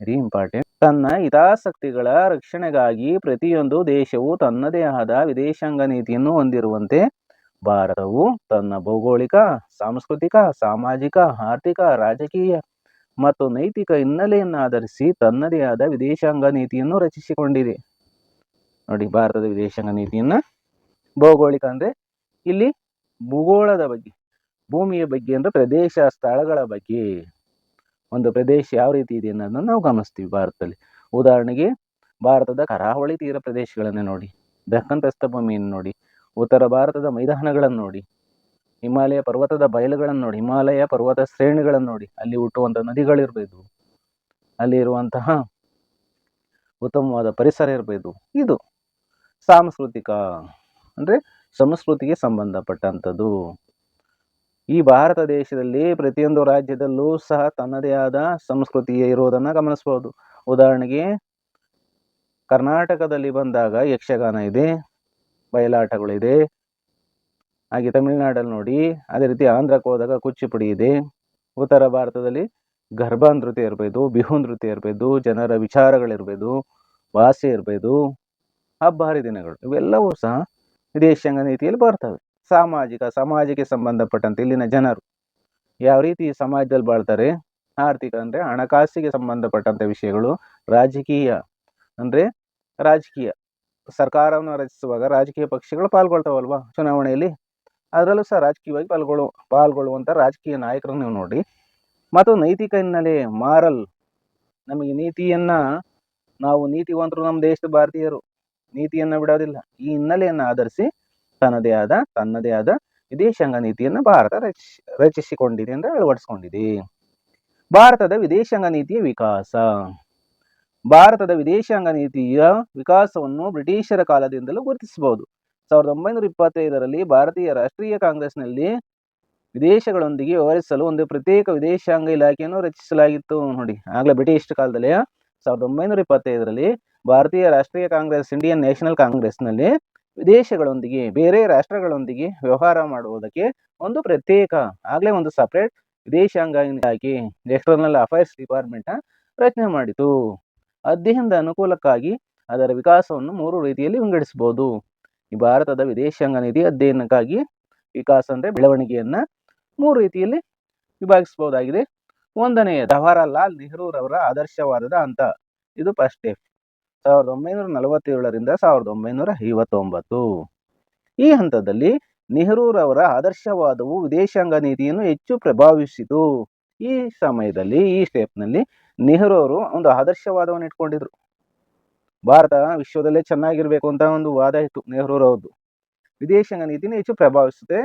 ವೆರಿ ಇಂಪಾರ್ಟೆಂಟ್. ತನ್ನ ಹಿತಾಸಕ್ತಿಗಳ ರಕ್ಷಣೆಗಾಗಿ ಪ್ರತಿಯೊಂದು ದೇಶವು ತನ್ನದೇ ಆದ ವಿದೇಶಾಂಗ ನೀತಿಯನ್ನು ಹೊಂದಿರುವಂತೆ ಭಾರತವು ತನ್ನ ಭೌಗೋಳಿಕ, ಸಾಂಸ್ಕೃತಿಕ, ಸಾಮಾಜಿಕ, ಆರ್ಥಿಕ, ರಾಜಕೀಯ ಮತ್ತು ನೈತಿಕ ಹಿನ್ನೆಲೆಯನ್ನು ಆಧರಿಸಿ ತನ್ನದೇ ಆದ ವಿದೇಶಾಂಗ ನೀತಿಯನ್ನು ರಚಿಸಿಕೊಂಡಿದೆ. ನೋಡಿ, ಭಾರತದ ವಿದೇಶಾಂಗ ನೀತಿಯನ್ನ ಭೌಗೋಳಿಕ ಅಂದ್ರೆ ಇಲ್ಲಿ ಭೂಗೋಳದ ಬಗ್ಗೆ, ಭೂಮಿಯ ಬಗ್ಗೆ ಅಂದ್ರೆ ಪ್ರದೇಶ, ಸ್ಥಳಗಳ ಬಗ್ಗೆ, ಒಂದು ಪ್ರದೇಶ ಯಾವ ರೀತಿ ಇದೆ ಅನ್ನೋದನ್ನ ನಾವು ಗಮನಿಸ್ತೀವಿ ಭಾರತದಲ್ಲಿ. ಉದಾಹರಣೆಗೆ ಭಾರತದ ಕರಾವಳಿ ತೀರ ಪ್ರದೇಶಗಳನ್ನ ನೋಡಿ, ದಕ್ಕನ್ ಪ್ರಸ್ಥಭೂಮಿಯನ್ನು ನೋಡಿ, ಉತ್ತರ ಭಾರತದ ಮೈದಾನಗಳನ್ನು ನೋಡಿ, ಹಿಮಾಲಯ ಪರ್ವತದ ಬಯಲುಗಳನ್ನು ನೋಡಿ, ಹಿಮಾಲಯ ಪರ್ವತ ಶ್ರೇಣಿಗಳನ್ನು ನೋಡಿ, ಅಲ್ಲಿ ಹುಟ್ಟುವಂತಹ ನದಿಗಳಿರ್ಬೋದು, ಅಲ್ಲಿ ಇರುವಂತಹ ಉತ್ತಮವಾದ ಪರಿಸರ ಇರಬಹುದು. ಇದು ಸಾಂಸ್ಕೃತಿಕ ಅಂದ್ರೆ ಸಂಸ್ಕೃತಿಗೆ ಸಂಬಂಧಪಟ್ಟಂಥದ್ದು. ಈ ಭಾರತ ದೇಶದಲ್ಲಿ ಪ್ರತಿಯೊಂದು ರಾಜ್ಯದಲ್ಲೂ ಸಹ ತನ್ನದೇ ಆದ ಸಂಸ್ಕೃತಿ ಇರುವುದನ್ನ ಗಮನಿಸಬಹುದು. ಉದಾಹರಣೆಗೆ ಕರ್ನಾಟಕದಲ್ಲಿ ಬಂದಾಗ ಯಕ್ಷಗಾನ ಇದೆ, ಬಯಲಾಟಗಳಿದೆ. ಹಾಗೆ ತಮಿಳುನಾಡಲ್ಲಿ ನೋಡಿ, ಅದೇ ರೀತಿ ಆಂಧ್ರಕ್ಕೆ ಹೋದಾಗ ಕುಚಿಪುಡಿ ಇದೆ. ಉತ್ತರ ಭಾರತದಲ್ಲಿ ಗರ್ಭಾ ನೃತ್ಯ ಇರ್ಬೋದು, ಬಿಹು ನೃತ್ಯ ಇರ್ಬೋದು, ಜನರ ವಿಚಾರಗಳಿರ್ಬೋದು, ಭಾಷೆ ಇರ್ಬೋದು, ಹಬ್ಬ ಹರಿದಿನಗಳು, ಇವೆಲ್ಲವೂ ಸಹ ವಿದೇಶಾಂಗ ನೀತಿಯಲ್ಲಿ ಬರ್ತವೆ. ಸಮಾಜಕ್ಕೆ ಸಂಬಂಧಪಟ್ಟಂತೆ ಇಲ್ಲಿನ ಜನರು ಯಾವ ರೀತಿ ಸಮಾಜದಲ್ಲಿ ಬಾಳ್ತಾರೆ. ಆರ್ಥಿಕ ಅಂದ್ರೆ ಹಣಕಾಸಿಗೆ ಸಂಬಂಧಪಟ್ಟಂತ ವಿಷಯಗಳು. ರಾಜಕೀಯ ಅಂದ್ರೆ ರಾಜಕೀಯ, ಸರ್ಕಾರವನ್ನು ರಚಿಸುವಾಗ ರಾಜಕೀಯ ಪಕ್ಷಗಳು ಪಾಲ್ಗೊಳ್ತಾವಲ್ವಾ ಚುನಾವಣೆಯಲ್ಲಿ, ಅದರಲ್ಲೂ ಸಹ ರಾಜಕೀಯವಾಗಿ ಪಾಲ್ಗೊಳ್ಳುವಂತ ರಾಜಕೀಯ ನಾಯಕರನ್ನು ನೀವು ನೋಡಿ. ಮತ್ತು ನೈತಿಕ ಹಿನ್ನೆಲೆ, ಮಾರಲ್, ನಮಗೆ ನೀತಿಯನ್ನ, ನಾವು ನೀತಿವಂತರು, ನಮ್ಮ ದೇಶದ ಭಾರತೀಯರು ನೀತಿಯನ್ನ ಬಿಡೋದಿಲ್ಲ. ಈ ಹಿನ್ನೆಲೆಯನ್ನು ಆಧರಿಸಿ ತನ್ನದೇ ಆದ ವಿದೇಶಾಂಗ ನೀತಿಯನ್ನು ಭಾರತ ರಚಿಸಿಕೊಂಡಿದೆ ಅಂದ್ರೆ ಅಳವಡಿಸಿಕೊಂಡಿದೆ. ಭಾರತದ ವಿದೇಶಾಂಗ ನೀತಿಯ ವಿಕಾಸ. ಭಾರತದ ವಿದೇಶಾಂಗ ನೀತಿಯ ವಿಕಾಸವನ್ನು ಬ್ರಿಟಿಷರ ಕಾಲದಿಂದಲೂ ಗುರುತಿಸಬಹುದು. 1925ರಲ್ಲಿ ಭಾರತೀಯ ರಾಷ್ಟ್ರೀಯ ಕಾಂಗ್ರೆಸ್ನಲ್ಲಿ ವಿದೇಶಗಳೊಂದಿಗೆ ವ್ಯವಹರಿಸಲು ಒಂದು ಪ್ರತ್ಯೇಕ ವಿದೇಶಾಂಗ ಇಲಾಖೆಯನ್ನು ರಚಿಸಲಾಗಿತ್ತು. ನೋಡಿ, ಆಗ್ಲೇ ಬ್ರಿಟಿಷ್ ಕಾಲದಲ್ಲಿ 1925ರಲ್ಲಿ ಭಾರತೀಯ ರಾಷ್ಟ್ರೀಯ ಕಾಂಗ್ರೆಸ್, ಇಂಡಿಯನ್ ನ್ಯಾಷನಲ್ ಕಾಂಗ್ರೆಸ್ನಲ್ಲಿ ವಿದೇಶಗಳೊಂದಿಗೆ, ಬೇರೆ ರಾಷ್ಟ್ರಗಳೊಂದಿಗೆ ವ್ಯವಹಾರ ಮಾಡುವುದಕ್ಕೆ ಒಂದು ಪ್ರತ್ಯೇಕ ಆಗಲೇ ಒಂದು ಸಪರೇಟ್ ವಿದೇಶಾಂಗ ಇಲಾಖೆ ಎಕ್ಸ್ಟರ್ನಲ್ ಅಫೈರ್ಸ್ ಡಿಪಾರ್ಟ್ಮೆಂಟ್ ರಚನೆ ಮಾಡಿತು. ಅಧ್ಯಯನದ ಅನುಕೂಲಕ್ಕಾಗಿ ಅದರ ವಿಕಾಸವನ್ನು 3 ರೀತಿಯಲ್ಲಿ ವಿಂಗಡಿಸಬಹುದು. ಈ ಭಾರತದ ವಿದೇಶಾಂಗ ನೀತಿ ಅಧ್ಯಯನಕ್ಕಾಗಿ ವಿಕಾಸ ಅಂದರೆ ಬೆಳವಣಿಗೆಯನ್ನ 3 ರೀತಿಯಲ್ಲಿ ವಿಭಾಗಿಸಬಹುದಾಗಿದೆ. ಒಂದನೆಯ ಜವಾಹರಲಾಲ್ ನೆಹರೂರವರ ಆದರ್ಶವಾದದ ಹಂತ. ಇದು ಫಸ್ಟ್ ಸ್ಟೆಪ್ 1947ರಿಂದ 1959. ಈ ಹಂತದಲ್ಲಿ ನೆಹರೂರವರ ಆದರ್ಶವಾದವು ವಿದೇಶಾಂಗ ನೀತಿಯನ್ನು ಹೆಚ್ಚು ಪ್ರಭಾವಿಸಿತು. ಈ ಸಮಯದಲ್ಲಿ ಈ ಸ್ಟೆಪ್ನಲ್ಲಿ ನೆಹರು ಅವರು ಒಂದು ಆದರ್ಶವಾದವನ್ನು ಇಟ್ಕೊಂಡಿದ್ರು. ಭಾರತ ವಿಶ್ವದಲ್ಲೇ ಚೆನ್ನಾಗಿರ್ಬೇಕು ಅಂತ ಒಂದು ವಾದ ಇತ್ತು ನೆಹರೂರವ್ರದ್ದು. ವಿದೇಶಾಂಗ ನೀತಿಯನ್ನು ಹೆಚ್ಚು ಪ್ರಭಾವಿಸುತ್ತೆ.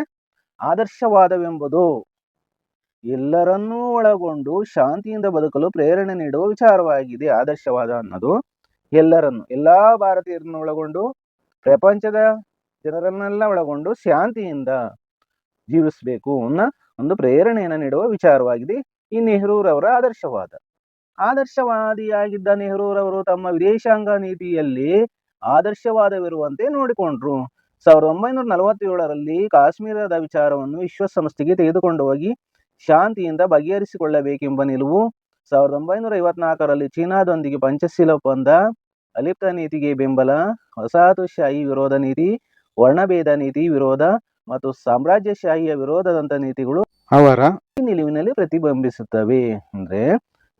ಆದರ್ಶವಾದವೆಂಬುದು ಎಲ್ಲರನ್ನೂ ಒಳಗೊಂಡು ಶಾಂತಿಯಿಂದ ಬದುಕಲು ಪ್ರೇರಣೆ ನೀಡುವ ವಿಚಾರವಾಗಿದೆ. ಆದರ್ಶವಾದ ಅನ್ನೋದು ಎಲ್ಲರನ್ನು, ಎಲ್ಲಾ ಭಾರತೀಯರನ್ನು ಒಳಗೊಂಡು, ಪ್ರಪಂಚದ ಜನರನ್ನೆಲ್ಲ ಒಳಗೊಂಡು ಶಾಂತಿಯಿಂದ ಜೀವಿಸಬೇಕು ಅನ್ನೋ ಒಂದು ಪ್ರೇರಣೆಯನ್ನು ನೀಡುವ ವಿಚಾರವಾಗಿದೆ ಈ ನೆಹರೂರವರ ಆದರ್ಶವಾದ. ಆದರ್ಶವಾದಿಯಾಗಿದ್ದ ನೆಹರೂರವರು ತಮ್ಮ ವಿದೇಶಾಂಗ ನೀತಿಯಲ್ಲಿ ಆದರ್ಶವಾದವಿರುವಂತೆ ನೋಡಿಕೊಂಡ್ರು. 1947ರಲ್ಲಿ ಕಾಶ್ಮೀರದ ವಿಚಾರವನ್ನು ವಿಶ್ವಸಂಸ್ಥೆಗೆ ತೆಗೆದುಕೊಂಡು ಹೋಗಿ ಶಾಂತಿಯಿಂದ ಬಗೆಹರಿಸಿಕೊಳ್ಳಬೇಕೆಂಬ ನಿಲುವು, 1954ರಲ್ಲಿ ಚೀನಾದೊಂದಿಗೆ ಪಂಚಶೀಲ ಒಪ್ಪಂದ, ಅಲಿಪ್ತ ನೀತಿಗೆ ಬೆಂಬಲ, ವಸಾಹತುಶಾಹಿ ವಿರೋಧ ನೀತಿ, ವರ್ಣಭೇದ ನೀತಿ ವಿರೋಧ ಮತ್ತು ಸಾಮ್ರಾಜ್ಯಶಾಹಿಯ ವಿರೋಧದಂತ ನೀತಿಗಳು ಅವರ ಈ ನಿಲುವಿನಲ್ಲಿ ಪ್ರತಿಬಿಂಬಿಸುತ್ತವೆ. ಅಂದ್ರೆ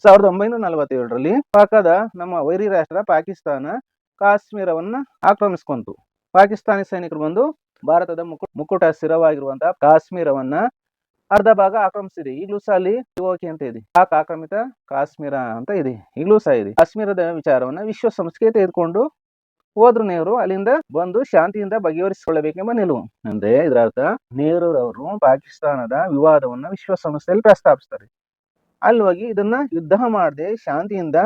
1947ರಲ್ಲಿ ಪಾಕದ ನಮ್ಮ ವೈರಿ ರಾಷ್ಟ್ರ ಪಾಕಿಸ್ತಾನ ಕಾಶ್ಮೀರವನ್ನ ಆಕ್ರಮಿಸ್ಕೊಂತು. ಪಾಕಿಸ್ತಾನಿ ಸೈನಿಕರು ಬಂದು ಭಾರತದ ಮುಕ್ಕುಟ ಸ್ಥಿರವಾಗಿರುವಂತಹ ಕಾಶ್ಮೀರವನ್ನ ಅರ್ಧ ಭಾಗ ಆಕ್ರಮಿಸಿದೆ. ಈಗಲೂ ಸಹ ಅಲ್ಲಿ ಓಕೆ ಅಂತ ಇದೆ, ಪಾಕ್ ಆಕ್ರಮಿತ ಕಾಶ್ಮೀರ ಅಂತ ಇದೆ, ಈಗಲೂ ಸಹ ಇದೆ. ಕಾಶ್ಮೀರದ ವಿಚಾರವನ್ನ ವಿಶ್ವಸಂಸ್ಥೆಗೆ ತೆಗೆದುಕೊಂಡು ಹೋದ್ರು ನೆಹರು. ಅಲ್ಲಿಂದ ಬಂದು ಶಾಂತಿಯಿಂದ ಬಗೆಹರಿಸಿಕೊಳ್ಳಬೇಕೆಂಬ ನಿಲುವು. ಅಂದ್ರೆ ಇದರ ಅರ್ಥ ನೆಹರೂರವರು ಪಾಕಿಸ್ತಾನದ ವಿವಾದವನ್ನ ವಿಶ್ವಸಂಸ್ಥೆಯಲ್ಲಿ ಪ್ರಸ್ತಾಪಿಸ್ತಾರೆ. ಅಲ್ಲಿ ಹೋಗಿ ಇದನ್ನ ಯುದ್ಧ ಮಾಡದೆ ಶಾಂತಿಯಿಂದ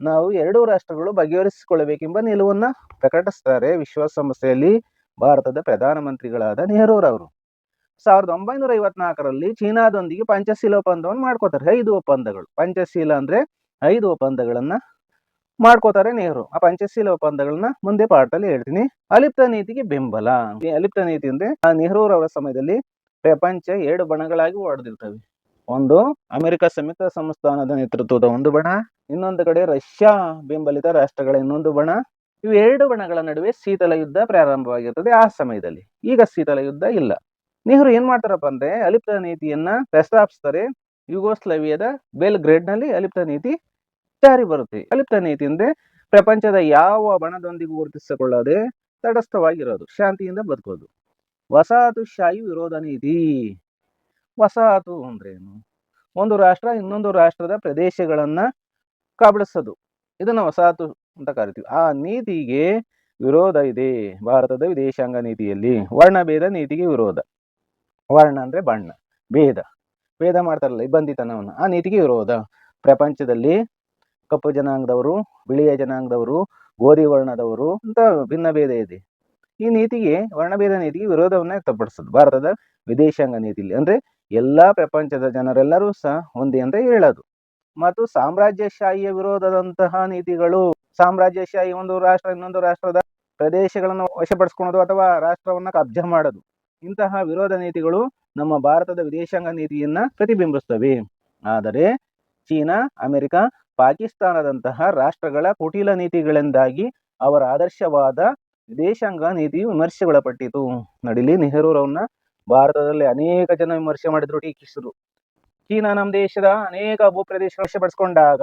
ನಾವು 2 ರಾಷ್ಟ್ರಗಳು ಬಗೆಹರಿಸಿಕೊಳ್ಳಬೇಕೆಂಬ ನಿಲುವನ್ನ ಪ್ರಕಟಿಸ್ತಾರೆ ವಿಶ್ವಸಂಸ್ಥೆಯಲ್ಲಿ ಭಾರತದ ಪ್ರಧಾನಮಂತ್ರಿಗಳಾದ ನೆಹರೂರವರು. 1954ರಲ್ಲಿ ಚೀನಾದೊಂದಿಗೆ ಪಂಚಶೀಲ ಒಪ್ಪಂದವನ್ನು ಮಾಡ್ಕೋತಾರೆ. 5 ಒಪ್ಪಂದಗಳು. ಪಂಚಶೀಲ ಅಂದ್ರೆ 5 ಒಪ್ಪಂದಗಳನ್ನ ಮಾಡ್ಕೋತಾರೆ ನೆಹರು. ಆ ಪಂಚಶೀಲ ಒಪ್ಪಂದಗಳನ್ನ ಮುಂದೆ ಪಾಠದಲ್ಲಿ ಹೇಳ್ತೀನಿ. ಅಲಿಪ್ತ ನೀತಿಗೆ ಬೆಂಬಲ. ಅಲಿಪ್ತ ನೀತಿ ಅಂದ್ರೆ ನೆಹರೂರವರ ಸಮಯದಲ್ಲಿ ಪ್ರಪಂಚ 2 ಬಣಗಳಾಗಿ ಒಡೆದಿರ್ತವೆ. ಒಂದು ಅಮೆರಿಕ ಸಂಯುಕ್ತ ಸಂಸ್ಥಾನದ ನೇತೃತ್ವದ ಒಂದು ಬಣ, ಇನ್ನೊಂದು ಕಡೆ ರಷ್ಯಾ ಬೆಂಬಲಿತ ರಾಷ್ಟ್ರಗಳ ಇನ್ನೊಂದು ಬಣ. ಇವು 2 ಬಣಗಳ ನಡುವೆ ಶೀತಲ ಯುದ್ಧ ಪ್ರಾರಂಭವಾಗಿರ್ತದೆ ಆ ಸಮಯದಲ್ಲಿ. ಈಗ ಶೀತಲ ಯುದ್ಧ ಇಲ್ಲ. ನೆಹರು ಏನ್ ಮಾಡ್ತಾರಪ್ಪ ಅಂದ್ರೆ ಅಲಿಪ್ತ ನೀತಿಯನ್ನ ಪ್ರಸ್ತಾಪಿಸ್ತಾರೆ. ಯುಗೋಸ್ಲಾವಿಯಾದ ಬೆಲ್ಗ್ರೇಡ್ ನಲ್ಲಿ ಅಲಿಪ್ತ ನೀತಿ ಜಾರಿ ಬರುತ್ತೆ. ಅಲಿಪ್ತ ನೀತಿ ಅಂದ್ರೆ ಪ್ರಪಂಚದ ಯಾವ ಬಣದೊಂದಿಗೂ ಗುರುತಿಸಿಕೊಳ್ಳದೆ ತಟಸ್ಥವಾಗಿರೋದು, ಶಾಂತಿಯಿಂದ ಬದುಕೋದು. ವಸಾಹತುಶಾಹಿ ವಿರೋಧ ನೀತಿ. ವಸಾಹತು ಅಂದ್ರೇನು? ಒಂದು ರಾಷ್ಟ್ರ ಇನ್ನೊಂದು ರಾಷ್ಟ್ರದ ಪ್ರದೇಶಗಳನ್ನ ಕಬಳಿಸೋದು, ಇದನ್ನ ವಸಾಹತು ಅಂತ ಕರಿತೀವಿ. ಆ ನೀತಿಗೆ ವಿರೋಧ ಇದೆ ಭಾರತದ ವಿದೇಶಾಂಗ ನೀತಿಯಲ್ಲಿ. ವರ್ಣಭೇದ ನೀತಿಗೆ ವಿರೋಧ. ವರ್ಣ ಅಂದ್ರೆ ಬಣ್ಣ, ಭೇದ ಮಾಡ್ತಾರಲ್ಲ ಇಬ್ಬಂದಿತನವನ್ನು, ಆ ನೀತಿಗೆ ವಿರೋಧ. ಪ್ರಪಂಚದಲ್ಲಿ ಕಪ್ಪು ಜನಾಂಗದವರು, ಬಿಳಿಯ ಜನಾಂಗದವರು, ಗೋಧಿ ವರ್ಣದವರು ಅಂತ ಭಿನ್ನ ಭೇದ ಇದೆ. ಈ ನೀತಿಗೆ, ವರ್ಣಭೇದ ನೀತಿಗೆ ವಿರೋಧವನ್ನ ವ್ಯಕ್ತಪಡಿಸೋದು ಭಾರತದ ವಿದೇಶಾಂಗ ನೀತಿಯಲ್ಲಿ. ಅಂದ್ರೆ ಎಲ್ಲಾ ಪ್ರಪಂಚದ ಜನರೆಲ್ಲರೂ ಸಹ ಒಂದೇ ಅಂತ ಹೇಳೋದು. ಮತ್ತು ಸಾಮ್ರಾಜ್ಯಶಾಹಿಯ ವಿರೋಧದಂತಹ ನೀತಿಗಳು. ಸಾಮ್ರಾಜ್ಯಶಾಹಿ ಒಂದು ರಾಷ್ಟ್ರ ಇನ್ನೊಂದು ರಾಷ್ಟ್ರದ ಪ್ರದೇಶಗಳನ್ನು ವಶಪಡಿಸ್ಕೊಳ್ಳೋದು ಅಥವಾ ರಾಷ್ಟ್ರವನ್ನ ಕಬ್ಜಾ ಮಾಡೋದು, ಇಂತಹ ವಿರೋಧ ನೀತಿಗಳು ನಮ್ಮ ಭಾರತದ ವಿದೇಶಾಂಗ ನೀತಿಯನ್ನ ಪ್ರತಿಬಿಂಬಿಸ್ತವೆ. ಆದರೆ ಚೀನಾ, ಅಮೆರಿಕ, ಪಾಕಿಸ್ತಾನದಂತಹ ರಾಷ್ಟ್ರಗಳ ಕುಟಿಲ ನೀತಿಗಳಿಂದಾಗಿ ಅವರ ಆದರ್ಶವಾದ ವಿದೇಶಾಂಗ ನೀತಿಯು ವಿಮರ್ಶೆಗೊಳಪಟ್ಟಿತು. ನಡಿಲಿ, ನೆಹರೂರವನ್ನ ಭಾರತದಲ್ಲಿ ಅನೇಕ ಜನ ವಿಮರ್ಶೆ ಮಾಡಿದ್ರು, ಟೀಕಿಸಿದ್ರು. ಚೀನಾ ನಮ್ಮ ದೇಶದ ಅನೇಕ ಭೂಪ್ರದೇಶ ವಶಪಡಿಸ್ಕೊಂಡಾಗ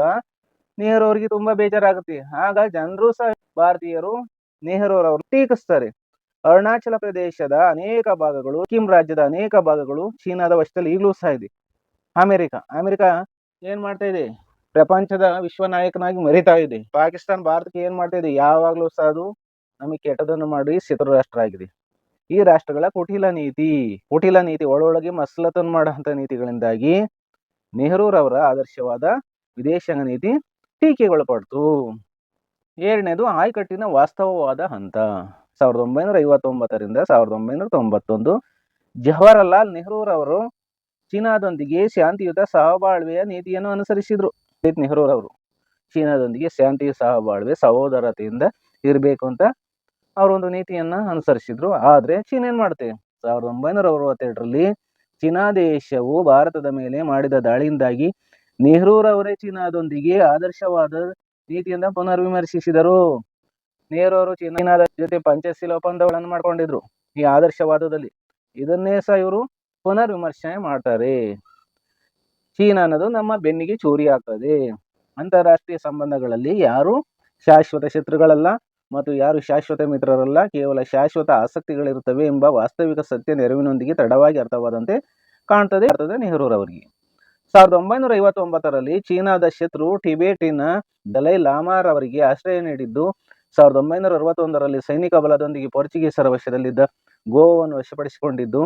ನೆಹರು ಅವರಿಗೆ ತುಂಬಾ ಬೇಜಾರಾಗುತ್ತೆ. ಆಗ ಜನರು ಸಹ ಭಾರತೀಯರು ನೆಹರೂರವರು ಟೀಕಿಸ್ತಾರೆ. ಅರುಣಾಚಲ ಪ್ರದೇಶದ ಅನೇಕ ಭಾಗಗಳು, ಸಿಕ್ಕಿಂ ರಾಜ್ಯದ ಅನೇಕ ಭಾಗಗಳು ಚೀನಾದ ವಶದಲ್ಲಿ ಈಗಲೂ ಸಹ ಇದೆ. ಅಮೆರಿಕ ಏನ್ ಮಾಡ್ತಾ ಇದೆ? ಪ್ರಪಂಚದ ವಿಶ್ವ ನಾಯಕನಾಗಿ ಮರಿತಾ ಇದೆ. ಪಾಕಿಸ್ತಾನ ಭಾರತಕ್ಕೆ ಏನ್ ಮಾಡ್ತಾ ಇದೆ? ಯಾವಾಗ್ಲೂ ಸಹ ಅದು ನಮಗೆ ಕೆಟ್ಟದನ್ನು ಮಾಡಿ ಶತ್ರು ರಾಷ್ಟ್ರ ಆಗಿದೆ. ಈ ರಾಷ್ಟ್ರಗಳ ಕುಟಿಲ ನೀತಿ ಒಳೊಳಗೆ ಮಸಲತನ್ನು ಮಾಡುವಂತ ನೀತಿಗಳಿಂದಾಗಿ ನೆಹರೂರವರ ಆದರ್ಶವಾದ ವಿದೇಶಾಂಗ ನೀತಿ ಟೀಕೆಗೊಳಪಡ್ತು. 2ನೇದು ಆಯಕಟ್ಟಿನ ವಾಸ್ತವವಾದ ಹಂತ. 1959ರಿಂದ 1991 ಜವಾಹರಲಾಲ್ ನೆಹರೂರವರು ಚೀನಾದೊಂದಿಗೆ ಶಾಂತಿಯುತ ಸಹಬಾಳ್ವೆಯ ನೀತಿಯನ್ನು ಅನುಸರಿಸಿದ್ರು. ನೆಹರೂರವರು ಚೀನಾದೊಂದಿಗೆ ಶಾಂತಿ, ಸಹಬಾಳ್ವೆ, ಸಹೋದರತೆಯಿಂದ ಇರಬೇಕು ಅಂತ ಅವರೊಂದು ನೀತಿಯನ್ನ ಅನುಸರಿಸಿದ್ರು. ಆದ್ರೆ ಚೀನಾ ಏನ್ ಮಾಡುತ್ತೆ? 1962ರಲ್ಲಿ ಚೀನಾ ದೇಶವು ಭಾರತದ ಮೇಲೆ ಮಾಡಿದ ದಾಳಿಯಿಂದಾಗಿ ನೆಹರೂರವರೇ ಚೀನಾದೊಂದಿಗೆ ಆದರ್ಶವಾದ ನೀತಿಯಿಂದ ಪುನರ್ವಿಮರ್ಶಿಸಿದರು. ನೆಹರು ಅವರು ಚೀನಾದ ಜೊತೆ ಪಂಚಶೀಲ ಒಪ್ಪಂದಗಳನ್ನು ಮಾಡ್ಕೊಂಡಿದ್ರು ಈ ಆದರ್ಶವಾದದಲ್ಲಿ. ಇದನ್ನೇ ಸಹ ಇವರು ಪುನರ್ವಿಮರ್ಶನೆ ಮಾಡ್ತಾರೆ. ಚೀನಾ ಅನ್ನೋದು ನಮ್ಮ ಬೆನ್ನಿಗೆ ಚೂರಿ ಆಗ್ತದೆ. ಅಂತಾರಾಷ್ಟ್ರೀಯ ಸಂಬಂಧಗಳಲ್ಲಿ ಯಾರು ಶಾಶ್ವತ ಶತ್ರುಗಳಲ್ಲ ಮತ್ತು ಯಾರು ಶಾಶ್ವತ ಮಿತ್ರರಲ್ಲ, ಕೇವಲ ಶಾಶ್ವತ ಆಸಕ್ತಿಗಳಿರುತ್ತವೆ ಎಂಬ ವಾಸ್ತವಿಕ ಸತ್ಯ ನೆರವಿನೊಂದಿಗೆ ತಡವಾಗಿ ಅರ್ಥವಾದಂತೆ ಕಾಣ್ತದೆ ನೆಹರೂರವರಿಗೆ. 1959ರಲ್ಲಿ ಚೀನಾದ ಶತ್ರು ಟಿಬೆಟಿನ ದಲೈ ಲಾಮಾರವರಿಗೆ ಆಶ್ರಯ ನೀಡಿದ್ದು, 1961ರಲ್ಲಿ ಸೈನಿಕ ಬಲದೊಂದಿಗೆ ಪೋರ್ಚುಗೀಸರ ವಶದಲ್ಲಿದ್ದ ಗೋವಾವನ್ನು ವಶಪಡಿಸಿಕೊಂಡಿದ್ದು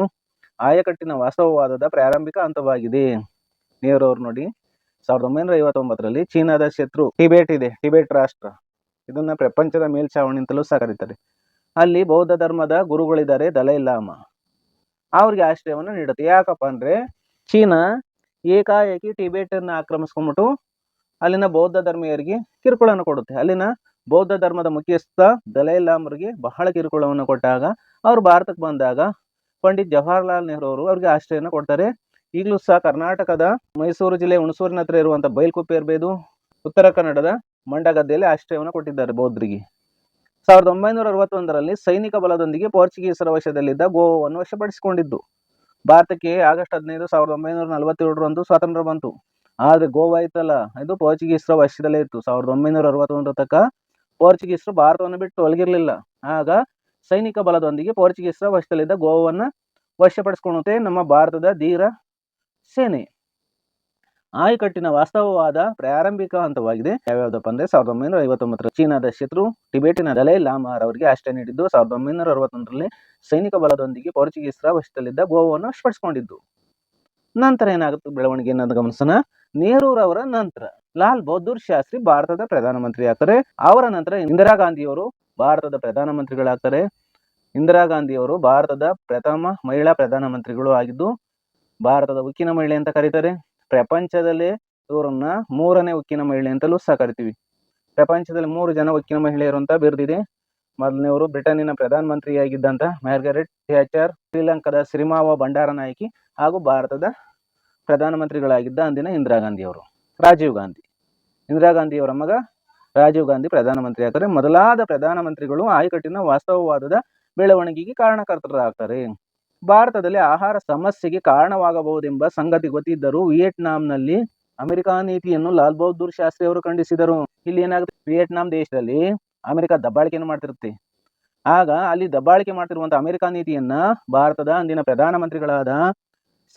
ಆಯಕಟ್ಟಿನ ವಾಸ್ತವವಾದದ ಪ್ರಾರಂಭಿಕ ಹಂತವಾಗಿದೆ. ನೆಹರು ಅವರು ನೋಡಿ, 1959ರಲ್ಲಿ ಚೀನಾದ ಶತ್ರು ಟಿಬೆಟ್ ಇದೆ, ಟಿಬೆಟ್ ರಾಷ್ಟ್ರ, ಇದನ್ನ ಪ್ರಪಂಚದ ಮೇಲ್ಛಾವಣಿ ಅಂತಲೂ ಸಹ ಕರೀತಾರೆ. ಅಲ್ಲಿ ಬೌದ್ಧ ಧರ್ಮದ ಗುರುಗಳಿದ್ದಾರೆ, ದಲೈ ಲಾಮಾ. ಅವ್ರಿಗೆ ಆಶ್ರಯವನ್ನು ನೀಡುತ್ತೆ. ಯಾಕಪ್ಪ ಅಂದ್ರೆ ಚೀನಾ ಏಕಾಏಕಿ ಟಿಬೆಟ್ ಅನ್ನು ಆಕ್ರಮಿಸ್ಕೊಂಡ್ಬಿಟ್ಟು ಅಲ್ಲಿನ ಬೌದ್ಧ ಧರ್ಮೀಯರಿಗೆ ಕಿರುಕುಳವನ್ನು ಕೊಡುತ್ತೆ. ಅಲ್ಲಿನ ಬೌದ್ಧ ಧರ್ಮದ ಮುಖ್ಯಸ್ಥ ದಲೈ ಲಾಮರಿಗೆ ಬಹಳ ಕಿರುಕುಳವನ್ನು ಕೊಟ್ಟಾಗ ಅವರು ಭಾರತಕ್ಕೆ ಬಂದಾಗ ಪಂಡಿತ್ ಜವಾಹರ್ಲಾಲ್ ನೆಹರು ಅವರು ಅವ್ರಿಗೆ ಆಶ್ರಯನ ಕೊಡ್ತಾರೆ. ಈಗಲೂ ಸಹ ಕರ್ನಾಟಕದ ಮೈಸೂರು ಜಿಲ್ಲೆ ಹುಣಸೂರಿನ ಹತ್ರ ಇರುವಂತಹ ಬೈಲ್ಕುಪ್ಪೆ ಇರಬಹುದು, ಉತ್ತರ ಕನ್ನಡದ ಮಂಡಗದ್ದೆಯಲ್ಲಿ ಆಶ್ರಯವನ್ನು ಕೊಟ್ಟಿದ್ದಾರೆ ಬೌದ್ಧರಿಗೆ. 1961ರಲ್ಲಿ ಸೈನಿಕ ಬಲದೊಂದಿಗೆ ಪೋರ್ಚುಗೀಸರ ವಶದಲ್ಲಿದ್ದ ಗೋವಾವನ್ನು ವಶಪಡಿಸಿಕೊಂಡಿದ್ದು. ಭಾರತಕ್ಕೆ ಆಗಸ್ಟ್ 15, 1947ರಂದು ಸ್ವಾತಂತ್ರ್ಯ ಬಂತು. ಆದ್ರೆ ಗೋವಾ ಇತ್ತಲ್ಲ, ಇದು ಪೋರ್ಚುಗೀಸರ ವಶದಲ್ಲೇ ಇತ್ತು. 1961 ತನಕ ಪೋರ್ಚುಗೀಸರು ಭಾರತವನ್ನು ಬಿಟ್ಟು ಒಳಗಿರ್ಲಿಲ್ಲ. ಆಗ ಸೈನಿಕ ಬಲದೊಂದಿಗೆ ಪೋರ್ಚುಗೀಸರ ವಶದಲ್ಲಿದ್ದ ಗೋವಾವನ್ನ ವಶಪಡಿಸಿಕೊಳ್ಳುತ್ತೆ ನಮ್ಮ ಭಾರತದ ಧೀರ ಸೇನೆ. ಆಯಕಟ್ಟಿನ ವಾಸ್ತವವಾದ ಪ್ರಾರಂಭಿಕ ಹಂತವಾಗಿದೆ. ಯಾವ್ಯಾವ್ದಪ್ಪ ಅಂದ್ರೆ 1959 ಚೀನಾದ ಶತ್ರು ಟಿಬೆಟಿನ ದಲೈ ಲಾಮಾರ್ ಅವರಿಗೆ ಆಶ್ರಯ ನೀಡಿದ್ದು, 1961ರಲ್ಲಿ ಸೈನಿಕ ಬಲದೊಂದಿಗೆ ಪೋರ್ಚುಗೀಸರ ವಶದಲ್ಲಿದ್ದ ಗೋವಾವನ್ನು ವಶಪಡಿಸಿಕೊಂಡಿದ್ದು. ನಂತರ ಏನಾಗುತ್ತೆ ಬೆಳವಣಿಗೆ ಅನ್ನೋದು ಗಮನಿಸೋಣ. ನೆಹರೂರವರ ನಂತರ ಲಾಲ್ ಬಹದ್ದೂರ್ ಶಾಸ್ತ್ರಿ ಭಾರತದ ಪ್ರಧಾನಮಂತ್ರಿ ಆಗ್ತಾರೆ. ಅವರ ನಂತರ ಇಂದಿರಾ ಗಾಂಧಿಯವರು ಭಾರತದ ಪ್ರಧಾನಮಂತ್ರಿಗಳಾಗ್ತಾರೆ. ಇಂದಿರಾ ಗಾಂಧಿಯವರು ಭಾರತದ ಪ್ರಥಮ ಮಹಿಳಾ ಪ್ರಧಾನಮಂತ್ರಿಗಳು ಆಗಿದ್ದು ಭಾರತದ ಉಕ್ಕಿನ ಮಹಿಳೆ ಅಂತ ಕರೀತಾರೆ. ಪ್ರಪಂಚದಲ್ಲೇ ಇವರನ್ನ 3ನೇ ಉಕ್ಕಿನ ಮಹಿಳೆ ಅಂತಲೂ ಸಹ ಕರಿತೀವಿ. ಪ್ರಪಂಚದಲ್ಲಿ 3 ಜನ ಉಕ್ಕಿನ ಮಹಿಳೆಯರು ಅಂತ ಬಿರುದಿದೆ. ಮೊದಲನೇವರು ಬ್ರಿಟನ್ನಿನ ಪ್ರಧಾನಮಂತ್ರಿಯಾಗಿದ್ದಂತ ಮಾರ್ಗರೆಟ್ ಥ್ಯಾಚರ್, ಶ್ರೀಲಂಕಾದ ಸಿರಿಮಾವ ಬಂಡಾರನಾಯಕಿ ಹಾಗೂ ಭಾರತದ ಪ್ರಧಾನಮಂತ್ರಿಗಳಾಗಿದ್ದ ಅಂದಿನ ಇಂದಿರಾ ಗಾಂಧಿ ಅವರು. ರಾಜೀವ್ ಗಾಂಧಿ, ಇಂದಿರಾ ಗಾಂಧಿಯವರ ಮಗ ರಾಜೀವ್ ಗಾಂಧಿ ಪ್ರಧಾನಮಂತ್ರಿ ಆಗ್ತಾರೆ. ಮೊದಲಾದ ಪ್ರಧಾನಮಂತ್ರಿಗಳು ಆಯಕಟ್ಟಿನ ವಾಸ್ತವವಾದದ ಬೆಳವಣಿಗೆಗೆ ಕಾರಣಕರ್ತರಾಗ್ತಾರೆ. ಭಾರತದಲ್ಲಿ ಆಹಾರ ಸಮಸ್ಯೆಗೆ ಕಾರಣವಾಗಬಹುದೆಂಬ ಸಂಗತಿ ಗೊತ್ತಿದ್ದರೂ ವಿಯೆಟ್ನಾಂನಲ್ಲಿ ಅಮೆರಿಕ ನೀತಿಯನ್ನು ಲಾಲ್ ಬಹದ್ದೂರ್ ಶಾಸ್ತ್ರಿ ಅವರು ಖಂಡಿಸಿದರು. ಇಲ್ಲಿ ಏನಾಗುತ್ತೆ, ವಿಯೆಟ್ನಾಂ ದೇಶದಲ್ಲಿ ಅಮೆರಿಕ ದಬ್ಬಾಳಿಕೆಯನ್ನು ಮಾಡ್ತಿರುತ್ತೆ. ಆಗ ಅಲ್ಲಿ ದಬ್ಬಾಳಿಕೆ ಮಾಡ್ತಿರುವಂತಹ ಅಮೆರಿಕ ನೀತಿಯನ್ನ ಭಾರತದ ಅಂದಿನ ಪ್ರಧಾನಮಂತ್ರಿಗಳಾದ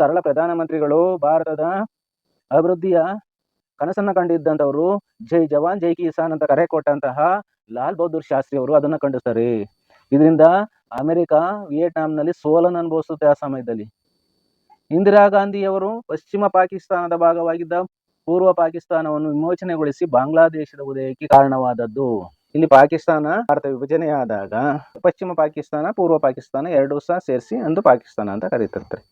ಸರಳ ಪ್ರಧಾನಮಂತ್ರಿಗಳು, ಭಾರತದ ಅಭಿವೃದ್ಧಿಯ ಕನಸನ್ನ ಕಂಡಿದ್ದಂಥವರು, ಜೈ ಜವಾನ್ ಜೈ ಕಿಸಾನ್ ಅಂತ ಕರೆ ಕೊಟ್ಟಂತಹ ಲಾಲ್ ಬಹದ್ದೂರ್ ಶಾಸ್ತ್ರಿ ಅವರು ಅದನ್ನ ಖಂಡಿಸ್ತಾರೆ. ಇದರಿಂದ ಅಮೆರಿಕ ವಿಯೆಟ್ನಾಂನಲ್ಲಿ ಸೋಲನ್ನು ಅನುಭವಿಸುತ್ತೆ. ಆ ಸಮಯದಲ್ಲಿ ಇಂದಿರಾ ಗಾಂಧಿಯವರು ಪಶ್ಚಿಮ ಪಾಕಿಸ್ತಾನದ ಭಾಗವಾಗಿದ್ದ ಪೂರ್ವ ಪಾಕಿಸ್ತಾನವನ್ನು ವಿಮೋಚನೆಗೊಳಿಸಿ ಬಾಂಗ್ಲಾದೇಶದ ಉದಯಕ್ಕೆ ಕಾರಣವಾದದ್ದು. ಇಲ್ಲಿ ಪಾಕಿಸ್ತಾನ ಭಾರತ ವಿಭಜನೆಯಾದಾಗ ಪಶ್ಚಿಮ ಪಾಕಿಸ್ತಾನ ಪೂರ್ವ ಪಾಕಿಸ್ತಾನ ಎರಡೂ ಸಹ ಸೇರಿಸಿ ಒಂದು ಪಾಕಿಸ್ತಾನ ಅಂತ ಕರೀತಿರ್ತಾರೆ.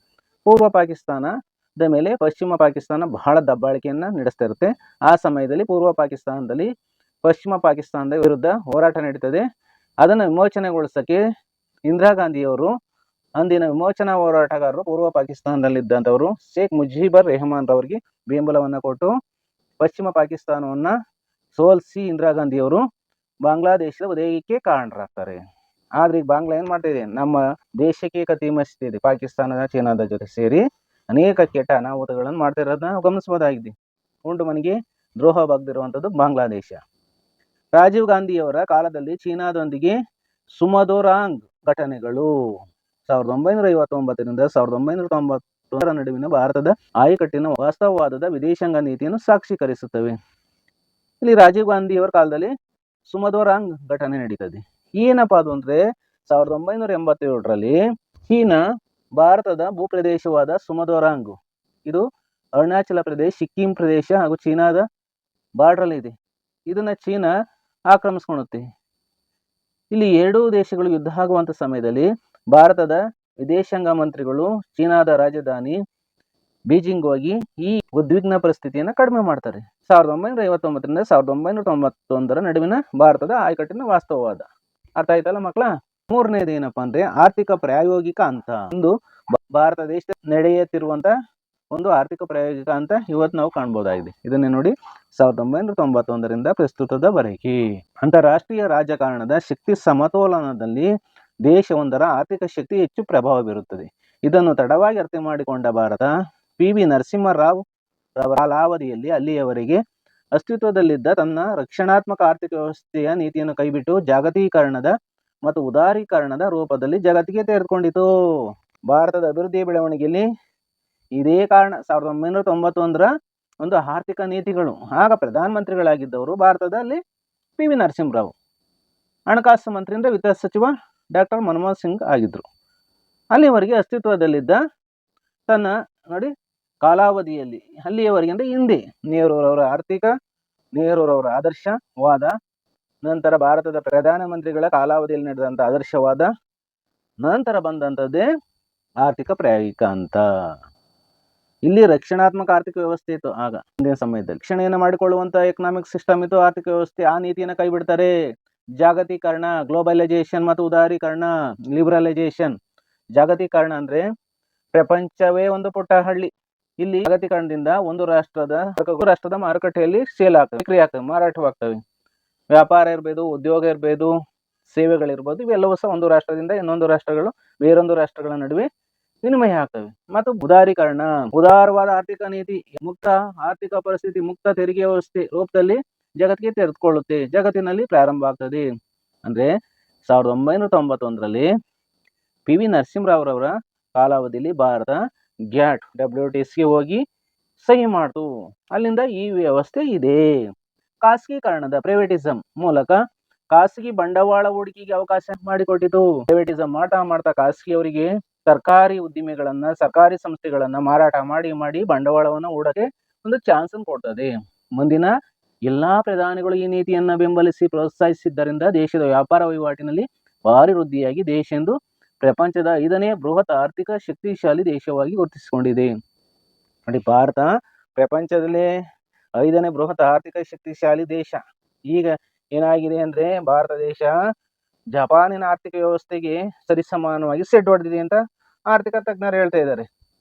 ಪೂರ್ವ ಪಾಕಿಸ್ತಾನದ ಮೇಲೆ ಪಶ್ಚಿಮ ಪಾಕಿಸ್ತಾನ ಬಹಳ ದಬ್ಬಾಳಿಕೆಯನ್ನ ನಡೆಸ್ತಾ ಇರುತ್ತೆ. ಆ ಸಮಯದಲ್ಲಿ ಪೂರ್ವ ಪಾಕಿಸ್ತಾನದಲ್ಲಿ ಪಶ್ಚಿಮ ಪಾಕಿಸ್ತಾನದ ವಿರುದ್ಧ ಹೋರಾಟ ನಡೀತದೆ. ಅದನ್ನು ವಿಮೋಚನೆಗೊಳಿಸಕ್ಕೆ ಇಂದಿರಾ ಗಾಂಧಿಯವರು ಅಂದಿನ ವಿಮೋಚನಾ ಹೋರಾಟಗಾರರು ಪೂರ್ವ ಪಾಕಿಸ್ತಾನದಲ್ಲಿದ್ದಂಥವರು ಶೇಖ್ ಮುಜೀಬರ್ ರೆಹಮಾನ್ ರವರಿಗೆ ಬೆಂಬಲವನ್ನು ಕೊಟ್ಟು ಪಶ್ಚಿಮ ಪಾಕಿಸ್ತಾನವನ್ನ ಸೋಲಿಸಿ ಇಂದಿರಾ ಗಾಂಧಿಯವರು ಬಾಂಗ್ಲಾದೇಶದ ಉದಯಕ್ಕೆ ಕಾರಣರಾಗ್ತಾರೆ. ಆದ್ರೆ ಈಗ ಬಾಂಗ್ಲಾ ಏನ್ ಮಾಡ್ತಾ ಇದೆ, ನಮ್ಮ ದೇಶಕ್ಕೆ ಕತಿ ಮಸ್ತಿದೆ, ಪಾಕಿಸ್ತಾನದ ಚೀನಾದ ಜೊತೆ ಸೇರಿ ಅನೇಕ ಕೆಟ್ಟ ಅನಾಹುತಗಳನ್ನು ಮಾಡ್ತಾ ಇರೋದನ್ನ ನಾವು ಗಮನಿಸಬಹುದಾಗಿದೆ. ಉಂಡು ಮನೆಗೆ ದ್ರೋಹ ಬಾಗ್ದಿರುವಂಥದ್ದು ಬಾಂಗ್ಲಾದೇಶ. ರಾಜೀವ್ ಗಾಂಧಿಯವರ ಕಾಲದಲ್ಲಿ ಚೀನಾದೊಂದಿಗೆ ಸುಮದೋರಾಂಗ್ ಘಟನೆಗಳು 1959ರಿಂದ 1991 ನಡುವಿನ ಭಾರತದ ಆಯಕಟ್ಟಿನ ವಾಸ್ತವವಾದದ ವಿದೇಶಾಂಗ ನೀತಿಯನ್ನು ಸಾಕ್ಷೀಕರಿಸುತ್ತವೆ. ಇಲ್ಲಿ ರಾಜೀವ್ ಗಾಂಧಿಯವರ ಕಾಲದಲ್ಲಿ ಸುಮದೋರಾಂಗ್ ಘಟನೆ ನಡೀತದೆ. ಏನಪ್ಪಾ ಅದು ಅಂದ್ರೆ 1987ರಲ್ಲಿ ಚೀನಾ ಭಾರತದ ಭೂಪ್ರದೇಶವಾದ ಸುಮದೋರಾಂಗ್, ಇದು ಅರುಣಾಚಲ ಪ್ರದೇಶ, ಸಿಕ್ಕಿಂ ಪ್ರದೇಶ ಹಾಗೂ ಚೀನಾದ ಬಾರ್ಡರ್ ಇದೆ. ಇದನ್ನ ಚೀನಾ ಆಕ್ರಮಿಸ್ಕೊಳ್ಳುತ್ತೆ. ಇಲ್ಲಿ ಎರಡೂ ದೇಶಗಳು ಯುದ್ಧ ಆಗುವಂತ ಸಮಯದಲ್ಲಿ ಭಾರತದ ವಿದೇಶಾಂಗ ಮಂತ್ರಿಗಳು ಚೀನಾದ ರಾಜಧಾನಿ ಬೀಜಿಂಗ್ ಹೋಗಿ ಈ ಉದ್ವಿಗ್ನ ಪರಿಸ್ಥಿತಿಯನ್ನು ಕಡಿಮೆ ಮಾಡ್ತಾರೆ. 1959ರಿಂದ 1991 ನಡುವಿನ ಭಾರತದ ಆಯಕಟ್ಟಿನ ವಾಸ್ತವವಾದ. ಅರ್ಥ ಆಯ್ತಲ್ಲ ಮಕ್ಕಳ? ಮೂರನೇದು ಏನಪ್ಪಾ ಅಂದ್ರೆ ಆರ್ಥಿಕ ಪ್ರಾಯೋಗಿಕ ಹಂತ. ಒಂದು ಭಾರತ ದೇಶದಲ್ಲಿ ನಡೆಯುತ್ತಿರುವಂತ ಒಂದು ಆರ್ಥಿಕ ಪ್ರಾಯೋಗಿಕ ಅಂತ ಇವತ್ತು ನಾವು ಕಾಣ್ಬೋದಾಗಿದೆ. ಇದನ್ನೇ ನೋಡಿ 1991ರಿಂದ ಪ್ರಸ್ತುತದವರೆಗೆ ಅಂತಾರಾಷ್ಟ್ರೀಯ ರಾಜಕಾರಣದ ಶಕ್ತಿ ಸಮತೋಲನದಲ್ಲಿ ದೇಶವೊಂದರ ಆರ್ಥಿಕ ಶಕ್ತಿ ಹೆಚ್ಚು ಪ್ರಭಾವ ಬೀರುತ್ತದೆ. ಇದನ್ನು ತಡವಾಗಿ ಅರ್ಥ ಮಾಡಿಕೊಂಡ ಭಾರತ ಪಿ.ವಿ. ನರಸಿಂಹರಾವ್ ಕಾಲಾವಧಿಯಲ್ಲಿ ಅಲ್ಲಿಯವರೆಗೆ ಅಸ್ತಿತ್ವದಲ್ಲಿದ್ದ ತನ್ನ ರಕ್ಷಣಾತ್ಮಕ ಆರ್ಥಿಕ ವ್ಯವಸ್ಥೆಯ ನೀತಿಯನ್ನು ಕೈಬಿಟ್ಟು ಜಾಗತೀಕರಣದ ಮತ್ತು ಉದಾರೀಕರಣದ ರೂಪದಲ್ಲಿ ಜಗತ್ತಿಗೆ ತೆರೆದುಕೊಂಡಿತು. ಭಾರತದ ಅಭಿವೃದ್ಧಿ ಬೆಳವಣಿಗೆಯಲ್ಲಿ ಇದೇ ಕಾರಣ 1991ರ ಒಂದು ಆರ್ಥಿಕ ನೀತಿಗಳು. ಆಗ ಪ್ರಧಾನಮಂತ್ರಿಗಳಾಗಿದ್ದವರು ಭಾರತದಲ್ಲಿ ಪಿ.ವಿ. ನರಸಿಂಹರಾವ್, ಹಣಕಾಸು ಮಂತ್ರಿಯಿಂದ ವಿತ್ತ ಸಚಿವ ಡಾಕ್ಟರ್ ಮನಮೋಹನ್ ಸಿಂಗ್ ಆಗಿದ್ರು. ಅಲ್ಲಿವರೆಗೆ ಅಸ್ತಿತ್ವದಲ್ಲಿದ್ದ ತನ್ನ ನೋಡಿ ಕಾಲಾವಧಿಯಲ್ಲಿ ಅಲ್ಲಿಯವರೆಗೆ ಅಂದರೆ ಹಿಂದೆ ನೆಹರೂರವರ ಆದರ್ಶವಾದ, ನಂತರ ಭಾರತದ ಪ್ರಧಾನಮಂತ್ರಿಗಳ ಕಾಲಾವಧಿಯಲ್ಲಿ ನಡೆದಂಥ ಆದರ್ಶವಾದ ನಂತರ ಬಂದಂಥದ್ದೇ ಆರ್ಥಿಕ ಪ್ರಾಯೋಗಿಕ ಅಂತ. ಇಲ್ಲಿ ರಕ್ಷಣಾತ್ಮಕ ಆರ್ಥಿಕ ವ್ಯವಸ್ಥೆ ಇತ್ತು. ಆಗ ಹಿಂದಿನ ಸಮಯದಲ್ಲಿ ರಕ್ಷಣೆಯನ್ನು ಮಾಡಿಕೊಳ್ಳುವಂತ ಎಕನಾಮಿಕ್ ಸಿಸ್ಟಮ್ ಇತ್ತು, ಆರ್ಥಿಕ ವ್ಯವಸ್ಥೆ. ಆ ನೀತಿಯನ್ನು ಕೈ ಬಿಡ್ತಾರೆ. ಜಾಗತೀಕರಣ, ಗ್ಲೋಬಲೈಸೇಷನ್ ಮತ್ತು ಉದಾರೀಕರಣ, ಲಿಬರಲೈಸೇಷನ್. ಜಾಗತೀಕರಣ ಅಂದ್ರೆ ಪ್ರಪಂಚವೇ ಒಂದು ಪುಟ್ಟ ಹಳ್ಳಿ. ಇಲ್ಲಿ ಜಾಗತೀಕರಣದಿಂದ ಒಂದು ರಾಷ್ಟ್ರದ ಮಾರುಕಟ್ಟೆಯಲ್ಲಿ ಸೇಲ್ ಆಗ್ತವೆ, ವಿಕ್ರಿ ಆಗ್ತವೆ, ಮಾರಾಟವಾಗ್ತವೆ. ವ್ಯಾಪಾರ ಇರ್ಬೋದು, ಉದ್ಯೋಗ ಇರ್ಬೋದು, ಸೇವೆಗಳಿರ್ಬೋದು, ಇವೆಲ್ಲವೂ ಸಹ ಒಂದು ರಾಷ್ಟ್ರದಿಂದ ಇನ್ನೊಂದು ರಾಷ್ಟ್ರಗಳು ಬೇರೊಂದು ರಾಷ್ಟ್ರಗಳ ನಡುವೆ ವಿನಿಮಯ ಆಗ್ತವೆ. ಮತ್ತು ಉದಾರೀಕರಣ, ಉದಾರವಾದ ಆರ್ಥಿಕ ನೀತಿ, ಮುಕ್ತ ಆರ್ಥಿಕ ಪರಿಸ್ಥಿತಿ, ಮುಕ್ತ ತೆರಿಗೆ ವ್ಯವಸ್ಥೆ ರೂಪದಲ್ಲಿ ಜಗತ್ತಿಗೆ ತೆರೆದುಕೊಳ್ಳುತ್ತೆ, ಜಗತ್ತಿನಲ್ಲಿ ಪ್ರಾರಂಭ ಆಗ್ತದೆ. ಅಂದ್ರೆ 1991ರಲ್ಲಿ ಪಿ.ವಿ. ನರಸಿಂಹರಾವ್ರವರ ಕಾಲಾವಧಿಯಲ್ಲಿ ಭಾರತ ಗ್ಯಾಟ್ WTCಗೆ ಹೋಗಿ ಸಹಿ ಮಾಡ್ತು. ಅಲ್ಲಿಂದ ಈ ವ್ಯವಸ್ಥೆ ಇದೆ. ಖಾಸಗೀಕರಣದ ಪ್ರೈವೇಟಿಸಂ ಮೂಲಕ ಖಾಸಗಿ ಬಂಡವಾಳ ಹೂಡಿಕೆಗೆ ಅವಕಾಶ ಮಾಡಿಕೊಟ್ಟಿತು. ಪ್ರೈವೇಟಿಸಂ ಮಾಡ್ತಾ ಖಾಸಗಿಯವರಿಗೆ ಸರ್ಕಾರಿ ಉದ್ದಿಮೆಗಳನ್ನ, ಸರ್ಕಾರಿ ಸಂಸ್ಥೆಗಳನ್ನ ಮಾರಾಟ ಮಾಡಿ ಬಂಡವಾಳವನ್ನು ಹೂಡಕ್ಕೆ ಒಂದು ಚಾನ್ಸ್ ಅನ್ನು ಕೊಡ್ತದೆ. ಮುಂದಿನ ಎಲ್ಲಾ ಪ್ರಧಾನಿಗಳು ಈ ನೀತಿಯನ್ನ ಬೆಂಬಲಿಸಿ ಪ್ರೋತ್ಸಾಹಿಸಿದ್ದರಿಂದ ದೇಶದ ವ್ಯಾಪಾರ ವಹಿವಾಟಿನಲ್ಲಿ ಭಾರಿ ವೃದ್ಧಿಯಾಗಿ ದೇಶ ಎಂದು ಪ್ರಪಂಚದ 5ನೇ ಬೃಹತ್ ಆರ್ಥಿಕ ಶಕ್ತಿಶಾಲಿ ದೇಶವಾಗಿ ಗುರುತಿಸಿಕೊಂಡಿದೆ. ನೋಡಿ, ಭಾರತ ಪ್ರಪಂಚದಲ್ಲೇ 5ನೇ ಬೃಹತ್ ಆರ್ಥಿಕ ಶಕ್ತಿಶಾಲಿ ದೇಶ. ಈಗ ಏನಾಗಿದೆ ಅಂದ್ರೆ ಭಾರತ ದೇಶ ಜಪಾನಿನ ಆರ್ಥಿಕ ವ್ಯವಸ್ಥೆಗೆ ಸರಿಸಮಾನವಾಗಿ ಸೆಡ್ ಹೊಡೆದಿದೆ ಅಂತ ಆರ್ಥಿಕ ತಜ್ಞರು ಹೇಳ್ತಾ ಇದ್ದಾರೆ.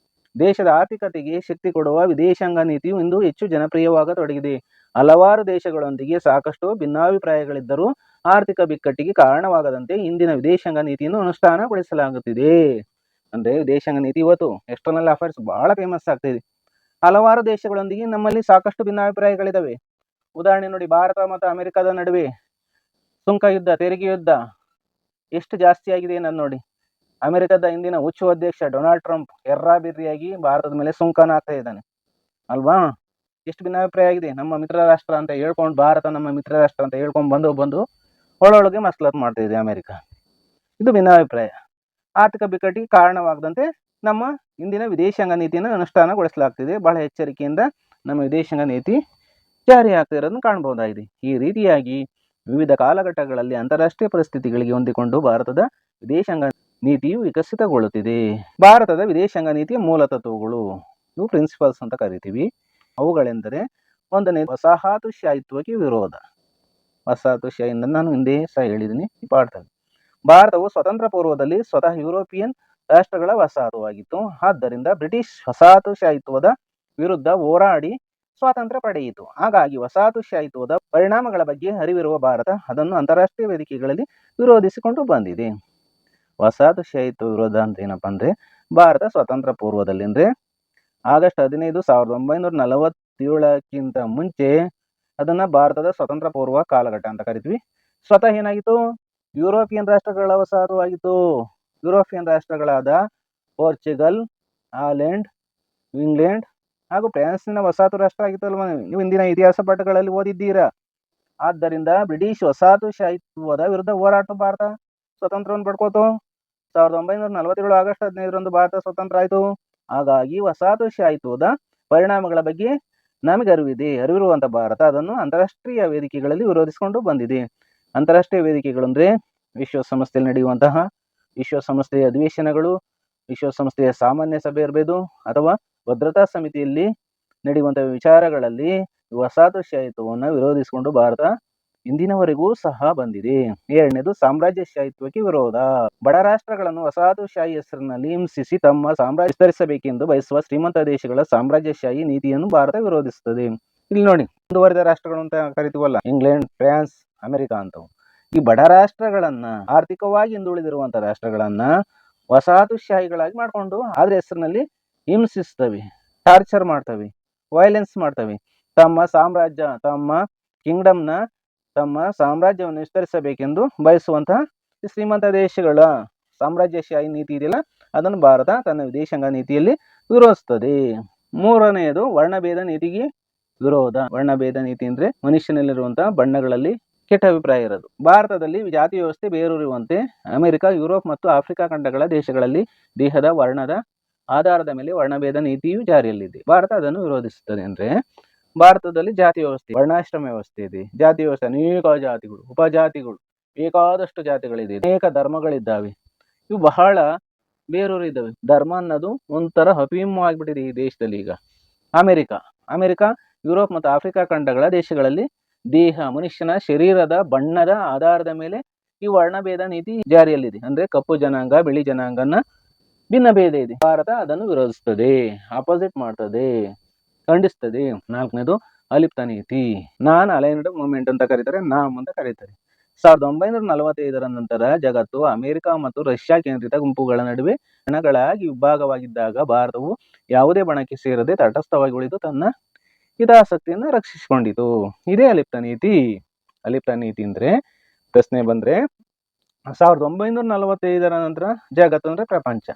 ದೇಶದ ಆರ್ಥಿಕತೆಗೆ ಶಕ್ತಿ ಕೊಡುವ ವಿದೇಶಾಂಗ ನೀತಿಯು ಇಂದು ಹೆಚ್ಚು ಜನಪ್ರಿಯವಾಗತೊಡಗಿದೆ. ಹಲವಾರು ದೇಶಗಳೊಂದಿಗೆ ಸಾಕಷ್ಟು ಭಿನ್ನಾಭಿಪ್ರಾಯಗಳಿದ್ದರೂ ಆರ್ಥಿಕ ಬಿಕ್ಕಟ್ಟಿಗೆ ಕಾರಣವಾಗದಂತೆ ಇಂದಿನ ವಿದೇಶಾಂಗ ನೀತಿಯನ್ನು ಅನುಷ್ಠಾನಗೊಳಿಸಲಾಗುತ್ತಿದೆ. ಅಂದ್ರೆ ವಿದೇಶಾಂಗ ನೀತಿ ಇವತ್ತು ಎಕ್ಸ್ಟರ್ನಲ್ ಅಫೇರ್ಸ್ ಬಹಳ ಫೇಮಸ್ ಆಗ್ತಿದೆ. ಹಲವಾರು ದೇಶಗಳೊಂದಿಗೆ ನಮ್ಮಲ್ಲಿ ಸಾಕಷ್ಟು ಭಿನ್ನಾಭಿಪ್ರಾಯಗಳಿದಾವೆ. ಉದಾಹರಣೆ ನೋಡಿ, ಭಾರತ ಮತ್ತು ಅಮೆರಿಕದ ನಡುವೆ ಸುಂಕ ಯುದ್ಧ, ತೆರಿಗೆ ಯುದ್ಧ ಎಷ್ಟು ಜಾಸ್ತಿ ಆಗಿದೆ ಅನ್ನೋದು ನೋಡಿ. ಅಮೆರಿಕದ ಇಂದಿನ ಹುಚ್ಚು ಅಧ್ಯಕ್ಷ ಡೊನಾಲ್ಡ್ ಟ್ರಂಪ್ ಎರ್ರಾಬಿರ್ರಿಯಾಗಿ ಭಾರತದ ಮೇಲೆ ಸುಂಕನ ಹಾಕ್ತಾ ಇದ್ದಾನೆ ಅಲ್ವಾ. ಎಷ್ಟು ಭಿನ್ನಾಭಿಪ್ರಾಯ ಆಗಿದೆ. ನಮ್ಮ ಮಿತ್ರ ರಾಷ್ಟ್ರ ಅಂತ ಹೇಳ್ಕೊಂಡು, ಭಾರತ ನಮ್ಮ ಮಿತ್ರ ರಾಷ್ಟ್ರ ಅಂತ ಹೇಳ್ಕೊಂಡು ಬಂದು ಒಳೊಳಗೆ ಮಸಲತ್ ಮಾಡ್ತಾ ಇದೆ ಅಮೆರಿಕ. ಇದು ಭಿನ್ನಾಭಿಪ್ರಾಯ. ಆರ್ಥಿಕ ಬಿಕ್ಕಟ್ಟಿಗೆ ಕಾರಣವಾಗದಂತೆ ನಮ್ಮ ಇಂದಿನ ವಿದೇಶಾಂಗ ನೀತಿಯನ್ನು ಅನುಷ್ಠಾನಗೊಳಿಸಲಾಗ್ತಿದೆ. ಬಹಳ ಎಚ್ಚರಿಕೆಯಿಂದ ನಮ್ಮ ವಿದೇಶಾಂಗ ನೀತಿ ಜಾರಿ ಆಗ್ತಿರೋದನ್ನು ಕಾಣಬಹುದಾಗಿದೆ. ಈ ರೀತಿಯಾಗಿ ವಿವಿಧ ಕಾಲಘಟ್ಟಗಳಲ್ಲಿ ಅಂತಾರಾಷ್ಟ್ರೀಯ ಪರಿಸ್ಥಿತಿಗಳಿಗೆ ಹೊಂದಿಕೊಂಡು ಭಾರತದ ವಿದೇಶಾಂಗ ನೀತಿಯು ವಿಕಸಿತಗೊಳ್ಳುತ್ತಿದೆ. ಭಾರತದ ವಿದೇಶಾಂಗ ನೀತಿಯ ಮೂಲ ತತ್ವಗಳು, ಇವು ಪ್ರಿನ್ಸಿಪಲ್ಸ್ ಅಂತ ಕರಿತೀವಿ. ಅವುಗಳೆಂದರೆ, 1ನೇ ವಸಾಹತುಶಾಹಿತ್ವಕ್ಕೆ ವಿರೋಧ. ವಸಾಹತುಶಾಹಿಯಿಂದ ನಾನು ಹಿಂದೆ ಸಹ ಹೇಳಿದ್ದೀನಿ ಈ ಪಾಠದಲ್ಲಿ. ಭಾರತವು ಸ್ವತಂತ್ರ ಪೂರ್ವದಲ್ಲಿ ಸ್ವತಃ ಯುರೋಪಿಯನ್ ರಾಷ್ಟ್ರಗಳ ವಸಾಹತುವಾಗಿತ್ತು. ಆದ್ದರಿಂದ ಬ್ರಿಟಿಷ್ ವಸಾಹತುಶಾಹಿತ್ವದ ವಿರುದ್ಧ ಹೋರಾಡಿ ಸ್ವಾತಂತ್ರ್ಯ ಪಡೆಯಿತು. ಹಾಗಾಗಿ ವಸಾಹತುಶಾಹಿತ್ವದ ಪರಿಣಾಮಗಳ ಬಗ್ಗೆ ಅರಿವಿರುವ ಭಾರತ ಅದನ್ನು ಅಂತಾರಾಷ್ಟ್ರೀಯ ವೇದಿಕೆಗಳಲ್ಲಿ ವಿರೋಧಿಸಿಕೊಂಡು ಬಂದಿದೆ. ವಸಾಹತುಶಾಹಿತ್ವ ವಿರೋಧ ಅಂತ ಏನಪ್ಪಾ ಅಂದ್ರೆ, ಭಾರತ ಸ್ವತಂತ್ರ ಪೂರ್ವದಲ್ಲಿ ಅಂದ್ರೆ ಆಗಸ್ಟ್ 15, 1947ಕ್ಕಿಂತ ಮುಂಚೆ ಅದನ್ನ ಭಾರತದ ಸ್ವತಂತ್ರ ಪೂರ್ವ ಕಾಲಘಟ್ಟ ಅಂತ ಕರಿತೀವಿ. ಸ್ವತಃ ಏನಾಗಿತ್ತು, ಯುರೋಪಿಯನ್ ರಾಷ್ಟ್ರಗಳ ವಸಾಹತುವಾಗಿತ್ತು. ಯುರೋಪಿಯನ್ ರಾಷ್ಟ್ರಗಳಾದ ಪೋರ್ಚುಗಲ್, ಹಾಲೆಂಡ್, ಇಂಗ್ಲೆಂಡ್ ಹಾಗೂ ಫ್ರಾನ್ಸ್ನ ವಸಾಹತು ರಾಷ್ಟ್ರ ಆಗಿತ್ತಲ್ವ. ನೀವು ಇಂದಿನ ಇತಿಹಾಸ ಪಾಠಗಳಲ್ಲಿ ಓದಿದ್ದೀರಾ. ಆದ್ದರಿಂದ ಬ್ರಿಟಿಷ್ ವಸಾಹತುಶಾಹಿತ್ವದ ವಿರುದ್ಧ ಹೋರಾಟ ಭಾರತ ಸ್ವತಂತ್ರವನ್ನು ಪಡ್ಕೋತು. 1947 ಆಗಸ್ಟ್ 15ರಂದು ಭಾರತ ಸ್ವತಂತ್ರ ಆಯಿತು. ಹಾಗಾಗಿ ವಸಾಹತುಶಾಹಿತ್ವದ ಪರಿಣಾಮಗಳ ಬಗ್ಗೆ ನಮಗೆ ಅರಿವಿರುವಂತ ಭಾರತ ಅದನ್ನು ಅಂತಾರಾಷ್ಟ್ರೀಯ ವೇದಿಕೆಗಳಲ್ಲಿ ವಿರೋಧಿಸಿಕೊಂಡು ಬಂದಿದೆ. ಅಂತಾರಾಷ್ಟ್ರೀಯ ವೇದಿಕೆಗಳು ಅಂದ್ರೆ ವಿಶ್ವಸಂಸ್ಥೆಯಲ್ಲಿ ನಡೆಯುವಂತಹ ವಿಶ್ವಸಂಸ್ಥೆಯ ಅಧಿವೇಶನಗಳು, ವಿಶ್ವಸಂಸ್ಥೆಯ ಸಾಮಾನ್ಯ ಸಭೆ ಇರಬಹುದು, ಅಥವಾ ಭದ್ರತಾ ಸಮಿತಿಯಲ್ಲಿ ನಡೆಯುವಂತಹ ವಿಚಾರಗಳಲ್ಲಿ ವಸಾಹತುಶಾಹಿತ್ವವನ್ನು ವಿರೋಧಿಸಿಕೊಂಡು ಭಾರತ ಇಂದಿನವರೆಗೂ ಸಹ ಬಂದಿದೆ. ಎರಡನೇದು ಸಾಮ್ರಾಜ್ಯಶಾಹಿತ್ವಕ್ಕೆ ವಿರೋಧ. ಬಡ ರಾಷ್ಟ್ರಗಳನ್ನು ವಸಾಹತುಶಾಹಿ ಹೆಸರಿನಲ್ಲಿ ಹಿಂಸಿಸಿ ತಮ್ಮ ಸಾಮ್ರಾಜ್ಯ ವಿಸ್ತರಿಸಬೇಕೆಂದು ಬಯಸುವ ಶ್ರೀಮಂತ ದೇಶಗಳ ಸಾಮ್ರಾಜ್ಯಶಾಹಿ ನೀತಿಯನ್ನು ಭಾರತ ವಿರೋಧಿಸುತ್ತದೆ. ಇಲ್ಲಿ ನೋಡಿ, ಮುಂದುವರೆದ ರಾಷ್ಟ್ರಗಳು ಅಂತ ಕರಿತೀವಲ್ಲ, ಇಂಗ್ಲೆಂಡ್, ಫ್ರಾನ್ಸ್, ಅಮೆರಿಕ ಅಂತವು. ಈ ಬಡ ರಾಷ್ಟ್ರಗಳನ್ನ, ಆರ್ಥಿಕವಾಗಿ ಹಿಂದುಳಿದಿರುವಂತಹ ರಾಷ್ಟ್ರಗಳನ್ನ ವಸಾಹತುಶಾಹಿಗಳಾಗಿ ಮಾಡ್ಕೊಂಡು ಅದ್ರ ಹೆಸರಿನಲ್ಲಿ ಹಿಂಸಿಸ್ತವೆ, ಟಾರ್ಚರ್ ಮಾಡ್ತವೆ, ವೈಲೆನ್ಸ್ ಮಾಡ್ತವೆ. ತಮ್ಮ ಸಾಮ್ರಾಜ್ಯ, ತಮ್ಮ ಕಿಂಗ್ಡಮ್ನ, ತಮ್ಮ ಸಾಮ್ರಾಜ್ಯವನ್ನು ವಿಸ್ತರಿಸಬೇಕೆಂದು ಬಯಸುವಂತಹ ಶ್ರೀಮಂತ ದೇಶಗಳ ಸಾಮ್ರಾಜ್ಯಶಾಹಿ ನೀತಿ ಇದೆಯಲ್ಲ, ಅದನ್ನು ಭಾರತ ತನ್ನ ವಿದೇಶಾಂಗ ನೀತಿಯಲ್ಲಿ ವಿರೋಧಿಸುತ್ತದೆ. ಮೂರನೆಯದು ವರ್ಣಭೇದ ನೀತಿಗೆ ವಿರೋಧ. ವರ್ಣಭೇದ ನೀತಿ ಅಂದ್ರೆ ಮನುಷ್ಯನಲ್ಲಿರುವಂತಹ ಬಣ್ಣಗಳಲ್ಲಿ ಕೆಟ್ಟ ಅಭಿಪ್ರಾಯ ಇರೋದು. ಭಾರತದಲ್ಲಿ ಜಾತಿ ವ್ಯವಸ್ಥೆ ಬೇರೂರುವಂತೆ ಅಮೆರಿಕ, ಯುರೋಪ್ ಮತ್ತು ಆಫ್ರಿಕಾ ಖಂಡಗಳ ದೇಶಗಳಲ್ಲಿ ದೇಹದ ವರ್ಣದ ಆಧಾರದ ಮೇಲೆ ವರ್ಣಭೇದ ನೀತಿಯು ಜಾರಿಯಲ್ಲಿದೆ. ಭಾರತ ಅದನ್ನು ವಿರೋಧಿಸುತ್ತದೆ. ಅಂದ್ರೆ ಭಾರತದಲ್ಲಿ ಜಾತಿ ವ್ಯವಸ್ಥೆ, ವರ್ಣಾಶ್ರಮ ವ್ಯವಸ್ಥೆ ಇದೆ. ಜಾತಿ ವ್ಯವಸ್ಥೆ, ಅನೇಕ ಜಾತಿಗಳು, ಉಪಜಾತಿಗಳು, ಬೇಕಾದಷ್ಟು ಜಾತಿಗಳಿದೆ, ಅನೇಕ ಧರ್ಮಗಳಿದ್ದಾವೆ. ಇವು ಬಹಳ ಬೇರೂರಿದ್ದಾವೆ. ಧರ್ಮ ಅನ್ನೋದು ಒಂಥರ ಅಭಿಮುಖವಾಗಿಬಿಟ್ಟಿದೆ ಈ ದೇಶದಲ್ಲಿ. ಈಗ ಅಮೆರಿಕ, ಯುರೋಪ್ ಮತ್ತು ಆಫ್ರಿಕಾ ಖಂಡಗಳ ದೇಶಗಳಲ್ಲಿ ದೇಹ, ಮನುಷ್ಯನ ಶರೀರದ ಬಣ್ಣದ ಆಧಾರದ ಮೇಲೆ ಈ ವರ್ಣಭೇದ ನೀತಿ ಜಾರಿಯಲ್ಲಿದೆ. ಅಂದ್ರೆ ಕಪ್ಪು ಜನಾಂಗ, ಬಿಳಿ ಜನಾಂಗನ ಭಿನ್ನ ಭೇದ ಇದೆ. ಭಾರತ ಅದನ್ನು ವಿರೋಧಿಸುತ್ತದೆ, ಆಪೋಸಿಟ್ ಮಾಡ್ತದೆ, ಖಂಡಿಸ್ತದೆ. ನಾಲ್ಕನೇದು ಅಲಿಪ್ತ ನೀತಿ. ನಾನ್ ಅಲೈನ್ಡ್ ಮೂವ್ಮೆಂಟ್ ಅಂತ ಕರೀತಾರೆ, ನಾಮ್ ಅಂತ ಕರೀತಾರೆ. 1945ರ ನಂತರ ಜಗತ್ತು ಅಮೆರಿಕ ಮತ್ತು ರಷ್ಯಾ ಕೇಂದ್ರಿತ ಗುಂಪುಗಳ ನಡುವೆ ಬಣಗಳಾಗಿ ವಿಭಾಗವಾಗಿದ್ದಾಗ ಭಾರತವು ಯಾವುದೇ ಬಣಕ್ಕೆ ಸೇರದೆ ತಟಸ್ಥವಾಗಿ ಉಳಿದು ತನ್ನ ಹಿತಾಸಕ್ತಿಯನ್ನು ರಕ್ಷಿಸಿಕೊಂಡಿತು. ಇದೇ ಅಲಿಪ್ತ ನೀತಿ. ಅಲಿಪ್ತ ನೀತಿ ಅಂದ್ರೆ ಪ್ರಶ್ನೆ ಬಂದ್ರೆ 1945ರ ನಂತರ ಜಗತ್ತು ಅಂದ್ರೆ ಪ್ರಪಂಚ,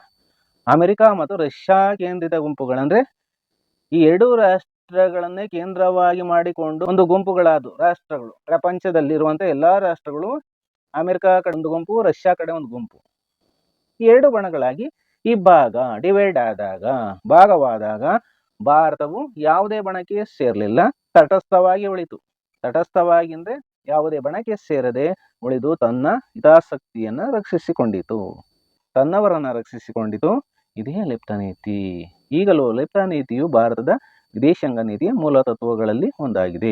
ಅಮೆರಿಕ ಮತ್ತು ರಷ್ಯಾ ಕೇಂದ್ರಿತ ಗುಂಪುಗಳಂದ್ರೆ ಈ ಎರಡು ರಾಷ್ಟ್ರಗಳನ್ನೇ ಕೇಂದ್ರವಾಗಿ ಮಾಡಿಕೊಂಡು ಒಂದು ಗುಂಪುಗಳಾದ ರಾಷ್ಟ್ರಗಳು. ಪ್ರಪಂಚದಲ್ಲಿರುವಂತಹ ಎಲ್ಲಾ ರಾಷ್ಟ್ರಗಳು ಅಮೆರಿಕ ಕಡೆ ಒಂದು ಗುಂಪು, ರಷ್ಯಾ ಕಡೆ ಒಂದು ಗುಂಪು, ಈ ಎರಡು ಬಣಗಳಾಗಿ ಡಿವೈಡ್ ಆದಾಗ, ಭಾಗವಾದಾಗ ಭಾರತವು ಯಾವುದೇ ಬಣಕ್ಕೆ ಸೇರಲಿಲ್ಲ, ತಟಸ್ಥವಾಗಿ ಉಳಿತು. ತಟಸ್ಥವಾಗಿ ಅಂದ್ರೆ ಯಾವುದೇ ಬಣಕ್ಕೆ ಸೇರದೆ ಉಳಿದು ತನ್ನ ಹಿತಾಸಕ್ತಿಯನ್ನ ರಕ್ಷಿಸಿಕೊಂಡಿತು, ತನ್ನವರನ್ನ ರಕ್ಷಿಸಿಕೊಂಡಿತು. ಇದೇ ಅಲಿಪ್ತ ನೀತಿ. ಈಗಲೂ ಅಲಿಪ್ತ ನೀತಿಯು ಭಾರತದ ವಿದೇಶಾಂಗ ನೀತಿಯ ಮೂಲ ತತ್ವಗಳಲ್ಲಿ ಒಂದಾಗಿದೆ.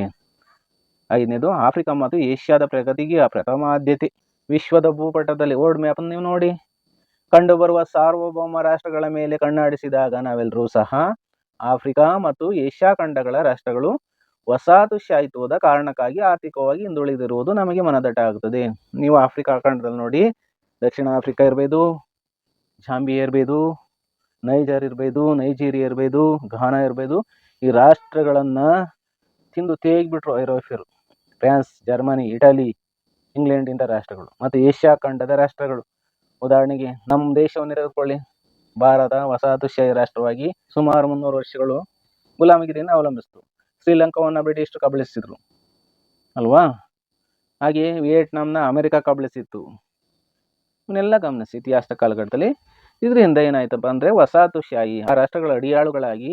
ಐದನೇದು ಆಫ್ರಿಕಾ ಮತ್ತು ಏಷ್ಯಾದ ಪ್ರಗತಿಗೆ ಪ್ರಥಮ ಆದ್ಯತೆ. ವಿಶ್ವದ ಭೂಪಟದಲ್ಲಿ ವರ್ಲ್ಡ್ ಮ್ಯಾಪ್ ನೀವು ನೋಡಿ, ಕಂಡುಬರುವ ಸಾರ್ವಭೌಮ ರಾಷ್ಟ್ರಗಳ ಮೇಲೆ ಕಣ್ಣಾಡಿಸಿದಾಗ ನಾವೆಲ್ಲರೂ ಸಹ ಆಫ್ರಿಕಾ ಮತ್ತು ಏಷ್ಯಾ ಖಂಡಗಳ ರಾಷ್ಟ್ರಗಳು ವಸಾಹತುಶಾಹಿತ್ವದ ಕಾರಣಕ್ಕಾಗಿ ಆರ್ಥಿಕವಾಗಿ ಹಿಂದುಳಿದಿರುವುದು ನಮಗೆ ಮನದಟ್ಟ ಆಗುತ್ತದೆ. ನೀವು ಆಫ್ರಿಕಾ ಖಂಡದಲ್ಲಿ ನೋಡಿ, ದಕ್ಷಿಣ ಆಫ್ರಿಕಾ ಇರಬಹುದು, ಜಾಂಬಿಯಾ ಇರಬಹುದು, ನೈಜರ್ ಇರಬಹುದು, ನೈಜೀರಿಯಾ ಇರಬಹುದು, ಘಾನಾ ಇರಬಹುದು, ಈ ರಾಷ್ಟ್ರಗಳನ್ನ ತಿಂದು ತೇಗ್ಬಿಟ್ರು ಐರೋಪ್ಯರು. ಫ್ರಾನ್ಸ್, ಜರ್ಮನಿ, ಇಟಲಿ, ಇಂಗ್ಲೆಂಡ್ ಇಂಥ ರಾಷ್ಟ್ರಗಳು. ಮತ್ತು ಏಷ್ಯಾ ಖಂಡದ ರಾಷ್ಟ್ರಗಳು, ಉದಾಹರಣೆಗೆ ನಮ್ಮ ದೇಶವನ್ನು ತೆಗೆದುಕೊಳ್ಳಿ. ಭಾರತ ವಸಾಹತುಶಾಹಿ ರಾಷ್ಟ್ರವಾಗಿ ಸುಮಾರು 300 ವರ್ಷಗಳು ಗುಲಾಮಗಿರಿಯನ್ನು ಅವಲಂಬಿಸಿತು. ಶ್ರೀಲಂಕಾವನ್ನು ಬ್ರಿಟಿಷರು ಕಬಳಿಸಿದ್ರು ಅಲ್ವಾ. ಹಾಗೆ ವಿಯೆಟ್ನಾಂನ ಅಮೆರಿಕ ಕಬಳಿಸಿತ್ತು. ಇವನ್ನೆಲ್ಲ ಗಮನಿಸಿ ಇತಿಹಾಸದ ಕಾಲಘಟ್ಟದಲ್ಲಿ. ಇದರಿಂದ ಏನಾಯ್ತಪ್ಪ ಅಂದ್ರೆ ವಸಾಹತುಶಾಹಿ ಆ ರಾಷ್ಟ್ರಗಳ ಅಡಿಯಾಳುಗಳಾಗಿ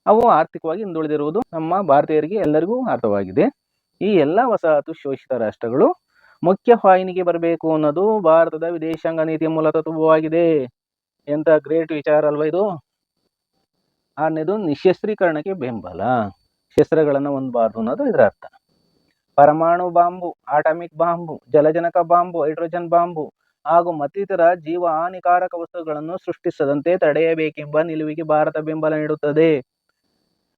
ಅವು ಆರ್ಥಿಕವಾಗಿ ಹಿಂದುಳಿದಿರುವುದು ನಮ್ಮ ಭಾರತೀಯರಿಗೆ ಎಲ್ಲರಿಗೂ ಅರ್ಥವಾಗಿದೆ. ಈ ಎಲ್ಲ ವಸಾಹತು ಶೋಷಿತ ರಾಷ್ಟ್ರಗಳು ಮುಖ್ಯ ವಾಹಿನಿಗೆ ಬರಬೇಕು ಅನ್ನೋದು ಭಾರತದ ವಿದೇಶಾಂಗ ನೀತಿಯ ಮೂಲ ತತ್ವವಾಗಿದೆ. ಎಂತ ಗ್ರೇಟ್ ವಿಚಾರ ಅಲ್ವಾ ಇದು. ಆರನೇದು ನಿಶಸ್ತ್ರೀಕರಣಕ್ಕೆ ಬೆಂಬಲ. ಶಸ್ತ್ರಗಳನ್ನು ಹೊಂದಬಾರ್ದು ಅನ್ನೋದು ಇದರ ಅರ್ಥ. ಪರಮಾಣು ಬಾಂಬು, ಆಟಮಿಕ್ ಬಾಂಬು, ಜಲಜನಕ ಬಾಂಬು, ಹೈಡ್ರೋಜನ್ ಬಾಂಬು ಹಾಗೂ ಮತ್ತಿತರ ಜೀವ ಹಾನಿಕಾರಕ ವಸ್ತುಗಳನ್ನು ಸೃಷ್ಟಿಸದಂತೆ ತಡೆಯಬೇಕೆಂಬ ನಿಲುವಿಗೆ ಭಾರತ ಬೆಂಬಲ ನೀಡುತ್ತದೆ.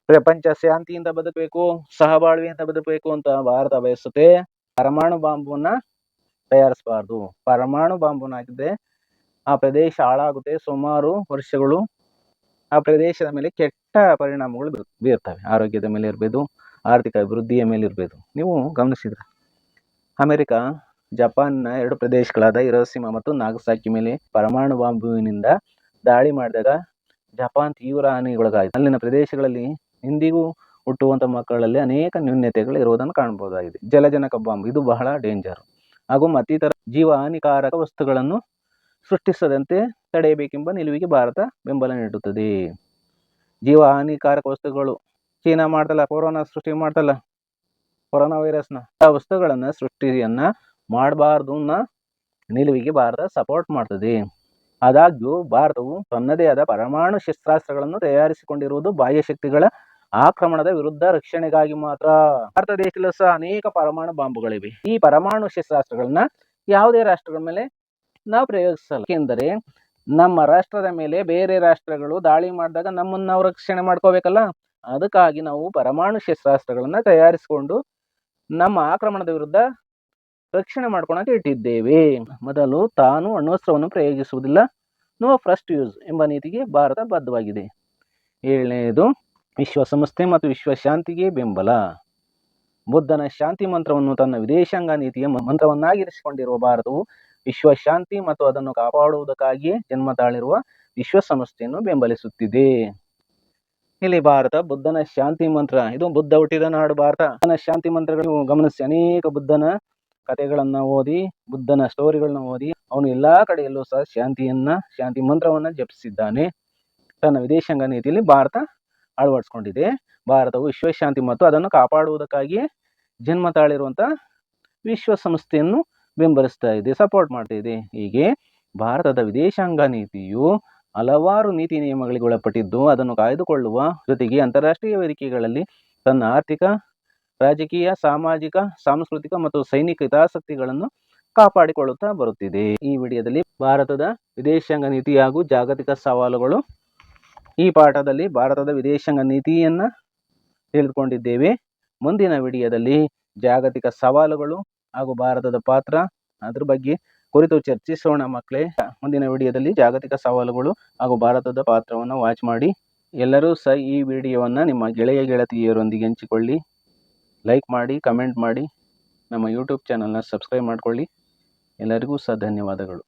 ಪ್ರಪಂಚ ಶಾಂತಿಯಿಂದ ಬದುಕಬೇಕು, ಸಹಬಾಳ್ವೆಯಿಂದ ಬದುಕಬೇಕು ಅಂತ ಭಾರತ ಬಯಸುತ್ತೆ. ಪರಮಾಣು ಬಾಂಬುನ ತಯಾರಿಸಬಾರ್ದು. ಪರಮಾಣು ಬಾಂಬುನ ಹಾಕಿದ್ರೆ ಆ ಪ್ರದೇಶ ಹಾಳಾಗುತ್ತೆ. ಸುಮಾರು ವರ್ಷಗಳು ಆ ಪ್ರದೇಶದ ಮೇಲೆ ಕೆಟ್ಟ ಪರಿಣಾಮಗಳು ಬೀರ್ತವೆ. ಆರೋಗ್ಯದ ಮೇಲೆ ಇರಬಹುದು, ಆರ್ಥಿಕ ಅಭಿವೃದ್ಧಿಯ ಮೇಲೆ ಇರಬಹುದು. ನೀವು ಗಮನಿಸಿದ್ರೆ ಅಮೆರಿಕ ಜಪಾನ್ನ 2 ಪ್ರದೇಶಗಳಾದ ಹಿರೋಶಿಮಾ ಮತ್ತು ನಾಗಸಾಕಿ ಮೇಲೆ ಪರಮಾಣು ಬಾಂಬುವಿನಿಂದ ದಾಳಿ ಮಾಡಿದಾಗ ಜಪಾನ್ ತೀವ್ರ ಹಾನಿಗೊಳಗಾಯಿತು. ಅಲ್ಲಿನ ಪ್ರದೇಶಗಳಲ್ಲಿ ಇಂದಿಗೂ ಹುಟ್ಟುವಂತ ಮಕ್ಕಳಲ್ಲಿ ಅನೇಕ ನ್ಯೂನ್ಯತೆಗಳು ಇರುವುದನ್ನು ಕಾಣಬಹುದಾಗಿದೆ. ಜಲಜನಕ ಬಾಂಬ್ ಇದು ಬಹಳ ಡೇಂಜರ್. ಹಾಗೂ ಮತ್ತಿತರ ಜೀವ ಹಾನಿಕಾರಕ ವಸ್ತುಗಳನ್ನು ಸೃಷ್ಟಿಸದಂತೆ ತಡೆಯಬೇಕೆಂಬ ನಿಲುವಿಗೆ ಭಾರತ ಬೆಂಬಲ ನೀಡುತ್ತದೆ. ಜೀವ ಹಾನಿಕಾರಕ ವಸ್ತುಗಳು ಚೀನಾ ಮಾಡ್ತಲ್ಲ, ಕೊರೋನಾ ಸೃಷ್ಟಿ ಮಾಡ್ತಲ್ಲ, ಕೊರೋನಾ ವೈರಸ್ನ ಆ ವಸ್ತುಗಳನ್ನ ಸೃಷ್ಟಿಯನ್ನ ಮಾಡಬಾರ್ದು ಅನ್ನೋ ನಿಲುವಿಗೆ ಭಾರತ ಸಪೋರ್ಟ್ ಮಾಡ್ತದೆ. ಆದಾಗ್ಯೂ ಭಾರತವು ತನ್ನದೇ ಆದ ಪರಮಾಣು ಶಸ್ತ್ರಾಸ್ತ್ರಗಳನ್ನು ತಯಾರಿಸಿಕೊಂಡಿರುವುದು ಬಾಹ್ಯ ಶಕ್ತಿಗಳ ಆಕ್ರಮಣದ ವಿರುದ್ಧ ರಕ್ಷಣೆಗಾಗಿ ಮಾತ್ರ. ಭಾರತ ದೇಶದಲ್ಲೂ ಸಹ ಅನೇಕ ಪರಮಾಣು ಬಾಂಬುಗಳಿವೆ. ಈ ಪರಮಾಣು ಶಸ್ತ್ರಾಸ್ತ್ರಗಳನ್ನ ಯಾವುದೇ ರಾಷ್ಟ್ರಗಳ ಮೇಲೆ ನಾವು ಪ್ರಯೋಗಿಸಲ್ಲ. ಏಕೆಂದರೆ ನಮ್ಮ ರಾಷ್ಟ್ರದ ಮೇಲೆ ಬೇರೆ ರಾಷ್ಟ್ರಗಳು ದಾಳಿ ಮಾಡಿದಾಗ ನಮ್ಮನ್ನು ನಾವು ರಕ್ಷಣೆ ಮಾಡ್ಕೋಬೇಕಲ್ಲ. ಅದಕ್ಕಾಗಿ ನಾವು ಪರಮಾಣು ಶಸ್ತ್ರಾಸ್ತ್ರಗಳನ್ನ ತಯಾರಿಸಿಕೊಂಡು ನಮ್ಮ ಆಕ್ರಮಣದ ವಿರುದ್ಧ ರಕ್ಷಣೆ ಮಾಡ್ಕೊಳಕ್ಕೆ ಇಟ್ಟಿದ್ದೇವೆ. ಮೊದಲು ತಾನು ಅಣ್ವಸ್ತ್ರವನ್ನು ಪ್ರಯೋಗಿಸುವುದಿಲ್ಲ, ನೋ ಫಸ್ಟ್ ಯೂಸ್ ಎಂಬ ನೀತಿಗೆ ಭಾರತ ಬದ್ಧವಾಗಿದೆ. 7ನೇದು, ವಿಶ್ವಸಂಸ್ಥೆ ಮತ್ತು ವಿಶ್ವಶಾಂತಿಗೆ ಬೆಂಬಲ. ಬುದ್ಧನ ಶಾಂತಿ ಮಂತ್ರವನ್ನು ತನ್ನ ವಿದೇಶಾಂಗ ನೀತಿಯ ಮಂತ್ರವನ್ನಾಗಿರಿಸಿಕೊಂಡಿರುವ ಭಾರತವು ವಿಶ್ವಶಾಂತಿ ಮತ್ತು ಅದನ್ನು ಕಾಪಾಡುವುದಕ್ಕಾಗಿಯೇ ಜನ್ಮ ತಾಳಿರುವ ವಿಶ್ವಸಂಸ್ಥೆಯನ್ನು ಬೆಂಬಲಿಸುತ್ತಿದೆ. ಇಲ್ಲಿ ಭಾರತ ಬುದ್ಧನ ಶಾಂತಿ ಮಂತ್ರ, ಇದು ಬುದ್ಧ ಹುಟ್ಟಿದ ನಾಡು ಭಾರತ. ಬುದ್ಧನ ಶಾಂತಿ ಮಂತ್ರಗಳು ಗಮನಿಸಿ, ಅನೇಕ ಬುದ್ಧನ ಕಥೆಗಳನ್ನ ಓದಿ, ಬುದ್ಧನ ಸ್ಟೋರಿಗಳನ್ನ ಓದಿ, ಅವನು ಎಲ್ಲಾ ಕಡೆಯಲ್ಲೂ ಸಹ ಶಾಂತಿ ಮಂತ್ರವನ್ನ ಜಪಿಸಿದ್ದಾನೆ. ತನ್ನ ವಿದೇಶಾಂಗ ನೀತಿಯಲ್ಲಿ ಭಾರತ ಅಳವಡಿಸಿಕೊಂಡಿದೆ. ಭಾರತವು ವಿಶ್ವಶಾಂತಿ ಮತ್ತು ಅದನ್ನು ಕಾಪಾಡುವುದಕ್ಕಾಗಿ ಜನ್ಮ ತಾಳಿರುವಂತಹ ವಿಶ್ವಸಂಸ್ಥೆಯನ್ನು ಬೆಂಬಲಿಸ್ತಾ ಇದೆ, ಸಪೋರ್ಟ್ ಮಾಡ್ತಾ ಇದೆ. ಹೀಗೆ ಭಾರತದ ವಿದೇಶಾಂಗ ನೀತಿಯು ಹಲವಾರು ನೀತಿ ನಿಯಮಗಳಿಗೆ ಒಳಪಟ್ಟಿದ್ದು ಅದನ್ನು ಕಾಯ್ದುಕೊಳ್ಳುವ ಜೊತೆಗೆ ಅಂತಾರಾಷ್ಟ್ರೀಯ ವೇದಿಕೆಗಳಲ್ಲಿ ತನ್ನ ಆರ್ಥಿಕ, ರಾಜಕೀಯ, ಸಾಮಾಜಿಕ, ಸಾಂಸ್ಕೃತಿಕ ಮತ್ತು ಸೈನಿಕ ಹಿತಾಸಕ್ತಿಗಳನ್ನು ಕಾಪಾಡಿಕೊಳ್ಳುತ್ತಾ ಬರುತ್ತಿದೆ. ಈ ವಿಡಿಯೋದಲ್ಲಿ ಭಾರತದ ವಿದೇಶಾಂಗ ನೀತಿ ಹಾಗೂ ಜಾಗತಿಕ ಸವಾಲುಗಳು, ಈ ಪಾಠದಲ್ಲಿ ಭಾರತದ ವಿದೇಶಾಂಗ ನೀತಿಯನ್ನ ತಿಳಿದುಕೊಂಡಿದ್ದೇವೆ. ಮುಂದಿನ ವಿಡಿಯೋದಲ್ಲಿ ಜಾಗತಿಕ ಸವಾಲುಗಳು ಹಾಗೂ ಭಾರತದ ಪಾತ್ರ, ಅದ್ರ ಬಗ್ಗೆ ಕುರಿತು ಚರ್ಚಿಸೋಣ ಮಕ್ಕಳೇ. ಮುಂದಿನ ವಿಡಿಯೋದಲ್ಲಿ ಜಾಗತಿಕ ಸವಾಲುಗಳು ಹಾಗೂ ಭಾರತದ ಪಾತ್ರವನ್ನು ವಾಚ್ ಮಾಡಿ. ಎಲ್ಲರೂ ಸಹ ಈ ವಿಡಿಯೋವನ್ನು ನಿಮ್ಮ ಗೆಳೆಯ ಗೆಳತಿಯರೊಂದಿಗೆ ಹಂಚಿಕೊಳ್ಳಿ, ಲೈಕ್ ಮಾಡಿ, ಕಮೆಂಟ್ ಮಾಡಿ, ನಮ್ಮ ಯೂಟ್ಯೂಬ್ ಚಾನಲ್ನ ಸಬ್ಸ್ಕ್ರೈಬ್ ಮಾಡಿಕೊಳ್ಳಿ. ಎಲ್ಲರಿಗೂ ಸಹ ಧನ್ಯವಾದಗಳು.